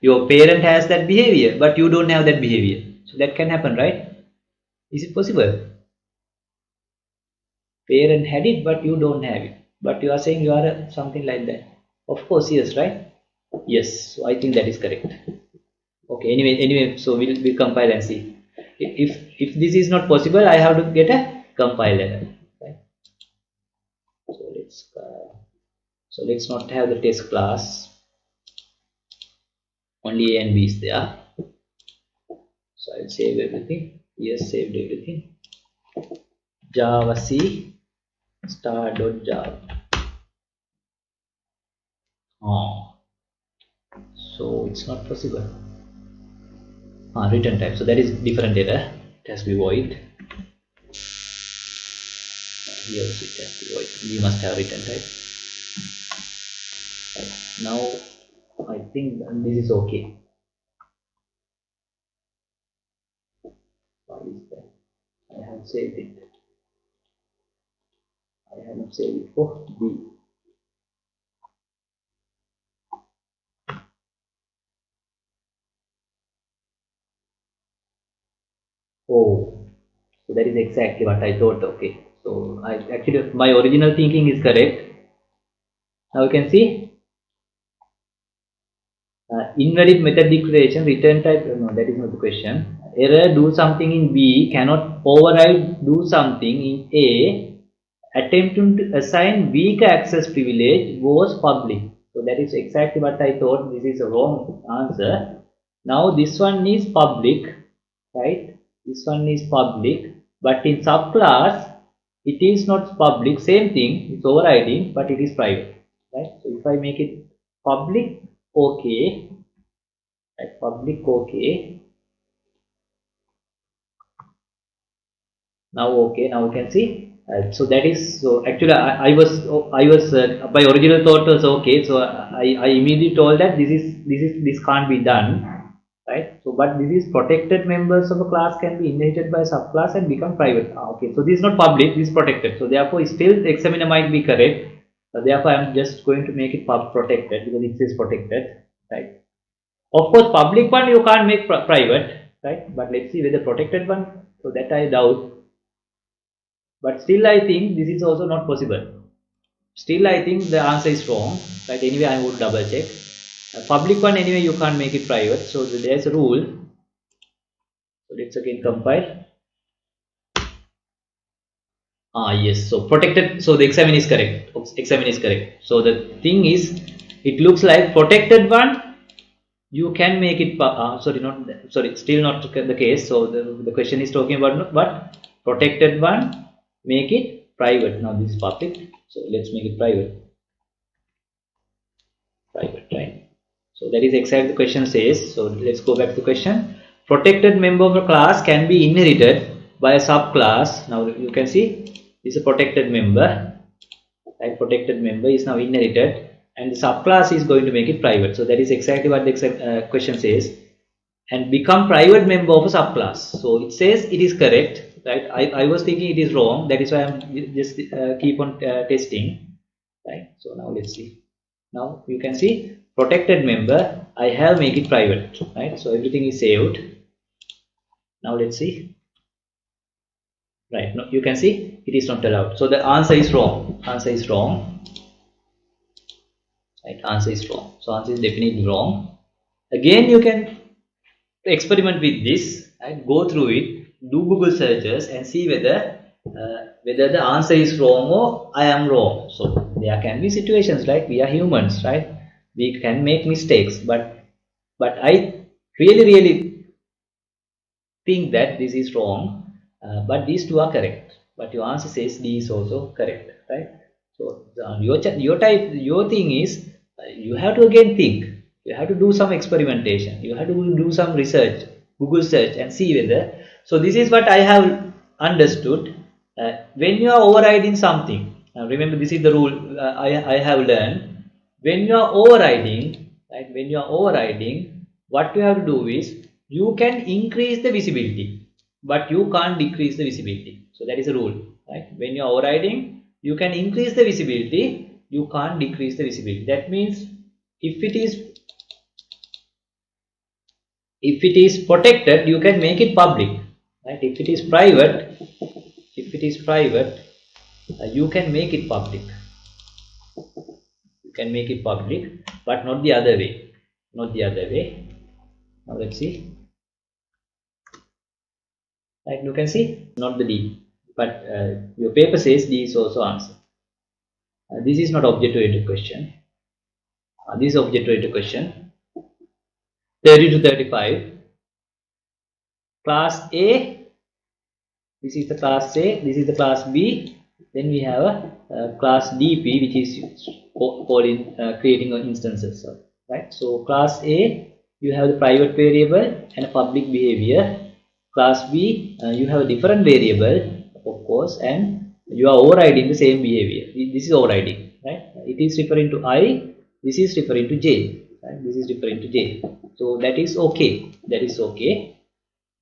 Your parent has that behavior, but you don't have that behavior. So that can happen, right? Is it possible? Parent had it, but you don't have it. But you are saying you are something like that. Of course, yes, right? Yes. So I think that is correct. Okay. Anyway. So we'll compile and see. If this is not possible, I have to get a compiler. Right? So let's not have the test class. Only A and B is there. So I'll save everything. Yes, saved everything. Java C star.java. Oh, so it's not possible. Return type. So that is different data. It has to be void. Here also it has to be void. We must have return type. Right. Now I think this is okay. What is that? I have saved it. I have not saved it for B. Oh, so that is exactly what I thought. Okay, so I actually my original thinking is correct. Now you can see invalid method declaration return type. No, that is not the question. Error do something in B cannot override do something in A. Attempting to assign weak access privilege was public. So that is exactly what I thought. This is a wrong answer. Now this one is public, right? This one is public, but in subclass it is not public. Same thing, it's overriding, but it is private, right? So if I make it public, okay, right? Public, okay. Now okay, now you can see. So that is so actually I was my original thought was okay. So I immediately told that this can't be done, right? So but this is protected members of a class can be inherited by a subclass and become private. Okay, so this is not public, this is protected. So therefore still the examiner might be correct. Therefore I am just going to make it protected because it is protected, right? Of course public one you can't make private, right? But let's see whether protected one. So that I doubt. But still I think this is also not possible. Still I think the answer is wrong, right? Anyway I would double check. Public one anyway you can't make it private, so there's a rule. So let's again compile. Yes, so protected, so the examine is correct. Examine is correct. So the thing is it looks like protected one you can make it still not the case. So the question is talking about what? Protected one, make it private. Now this is public, so let's make it private, right? So that is exactly the question says. So let's go back to the question. Protected member of a class can be inherited by a subclass. Now you can see this is a protected member, right? Protected member is now inherited, and the subclass is going to make it private. So that is exactly what the question says. And become private member of a subclass. So it says it is correct, right? I was thinking it is wrong. That is why I'm just keep on testing, right? So now let's see. Now you can see protected member. I have make it private, right? So everything is saved. Now let's see. Right, no, you can see it is not allowed. So the answer is wrong. Answer is wrong. Right, answer is wrong. So answer is definitely wrong. Again, you can experiment with this, right? Go through it, do Google searches, and see whether the answer is wrong or I am wrong. So there can be situations, right? We are humans, right? We can make mistakes, but I really think that this is wrong, but these two are correct. But your answer says D is also correct, right? So your thing is you have to again think. You have to do some experimentation. You have to do some research, Google search, and see whether. So this is what I have understood. When you are overriding something, remember this is the rule I have learned. When you are overriding, right? When you are overriding, what you have to do is you can increase the visibility, but you can't decrease the visibility. So that is a rule, right? When you are overriding, you can increase the visibility, you can't decrease the visibility. That means if it is protected, you can make it public, right? If it is private, you can make it public. You can make it public, but not the other way. Not the other way. Now let's see. Right, you can see not the D, but your paper says D is also answer. This is not object-oriented question. This is object-oriented question. 30 to 35. Class A. This is the class A. This is the class B. Then we have a class DP, which is calling creating instances. Right. So class A, you have the private variable and a public behavior. Class B, you have a different variable, of course, and you are overriding the same behavior. This is overriding, right? It is referring to I. This is referring to J. Right? This is referring to J. So that is okay. That is okay.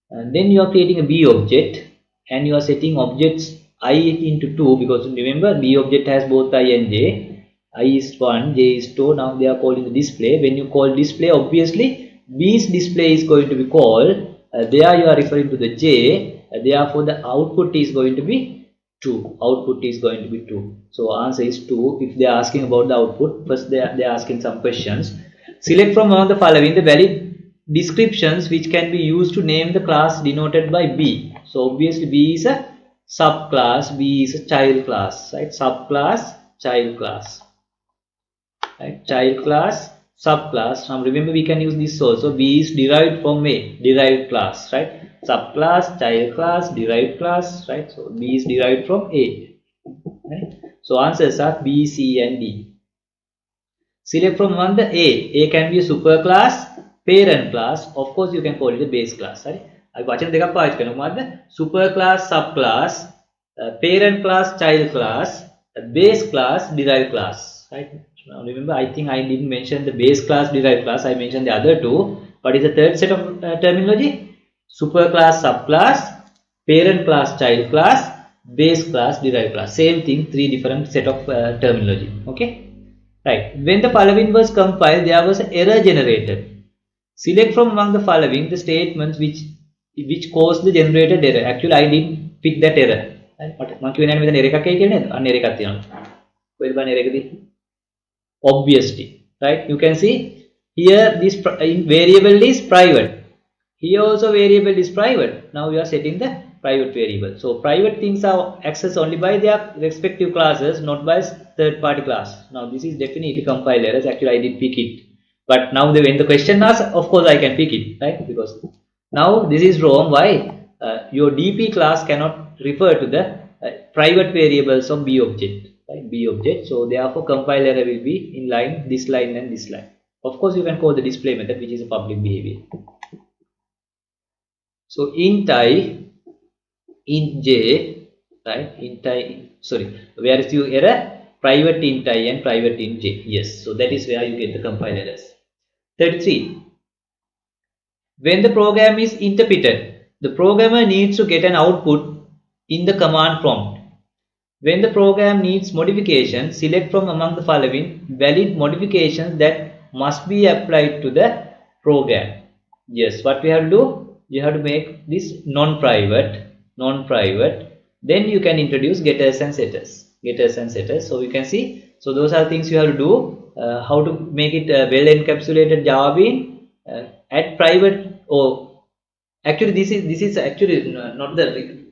And then you are creating a B object, and you are setting objects I into 2, because remember B object has both I and J. I is 1, J is 2. Now they are calling the display. When you call display, obviously B's display is going to be called. There you are referring to the J. Therefore the output is going to be 2. Output is going to be 2. So answer is 2. If they are asking about the output, first they are asking some questions. Select from among the following the valid descriptions which can be used to name the class denoted by B. So obviously B is a subclass, B is a child class, right? Subclass, child class, right? Child class, subclass. Now remember we can use this also. B is derived from A, derived class, right? Subclass, child class, derived class, right? So B is derived from A, right? So answers are B, C and D. Select from among the A. A can be a superclass, parent class. Of course you can call it a base class, right? I වචන දෙකක් පාවිච්චි කරනවා. මොකද්ද? Super class, subclass, parent class, child class, base class, derived class, right? Now remember, I think I didn't mention the base class, derived class. I mentioned the other two. What is the third set of terminology? Super class, subclass, parent class, child class, base class, derived class. Same thing, three different set of terminology. Okay, right. When the following was compiled, there was an error generated. Select from among the following the statements which caused the generated error. Actually, I didn't pick that error. මම කියවන්නේ මෙතන error එකක් කියලා නේද? අන්න error එකක් තියෙනවා. කොහෙද බලන්න error එකදී? Obviously, right? You can see here this variable is private. Here also variable is private. Now you are setting the private variable. So private things are accessed only by their respective classes, not by third party class. Now this is definitely compile errors. Actually I did pick it. But now when the question asks, of course I can pick it, right? Because now this is wrong. Why? Your DP class cannot refer to the private variables of B object, right? B object. So therefore compile error will be in line, this line and this line. Of course you can call the display method, which is a public behavior. So int I, int j, right? Int I, sorry, where is your error? Private int I and private int j. Yes, so that is where you get the compile errors. 33. When the program is interpreted, the programmer needs to get an output in the command prompt. When the program needs modification, select from among the following valid modifications that must be applied to the program. Yes, what we have to do? You have to make this non-private. Then you can introduce getters and setters. So you can see. So those are things you have to do. How to make it a well encapsulated Java bean. Add private, or actually this is actually not the,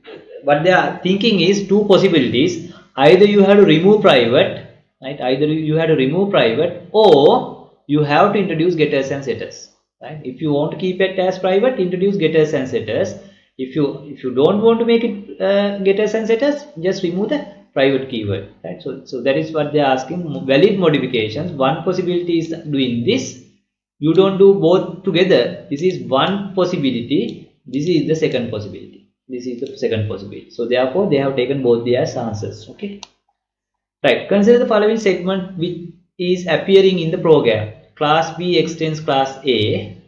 what they are thinking is two possibilities. Either you have to remove private, right? Either you have to remove private, or you have to introduce getters and setters, right? If you want to keep it as private, introduce getters and setters. If you don't want to make it getters and setters, just remove the private keyword, right? So that is what they are asking. Valid modifications. One possibility is doing this. You don't do both together. This is one possibility. This is the second possibility. So therefore they have taken both the as answers. Okay, right. Consider the following segment which is appearing in the program. Class B extends class A.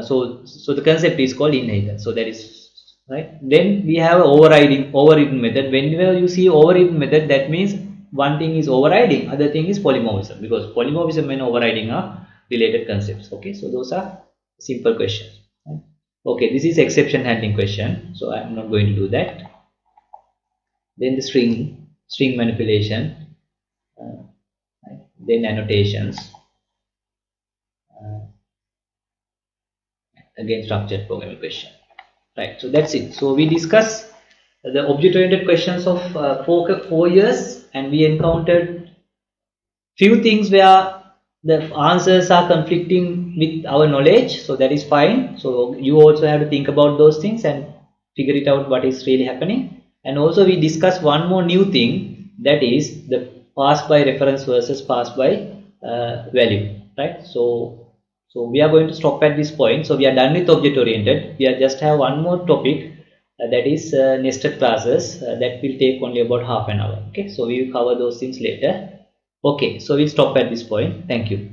So the concept is called inheritance. So that is right. Then we have overridden method. Whenever you see overridden method, that means one thing is overriding, other thing is polymorphism, because polymorphism and overriding are related concepts. Okay, so those are simple questions. Right? Okay, this is exception handling question, so I am not going to do that. Then the string manipulation, right? Then annotations, again structured programming question. Right, so that's it. So we discuss the object oriented questions of 4 years, and we encountered few things where the answers are conflicting with our knowledge, so that is fine. So you also have to think about those things and figure it out what is really happening. And also we discuss one more new thing, that is the pass by reference versus pass by value, right? So we are going to stop at this point. So we are done with object oriented. We are just have one more topic, that is nested classes, that will take only about half an hour. Okay, so we will cover those things later. Okay, so we'll stop at this point. Thank you.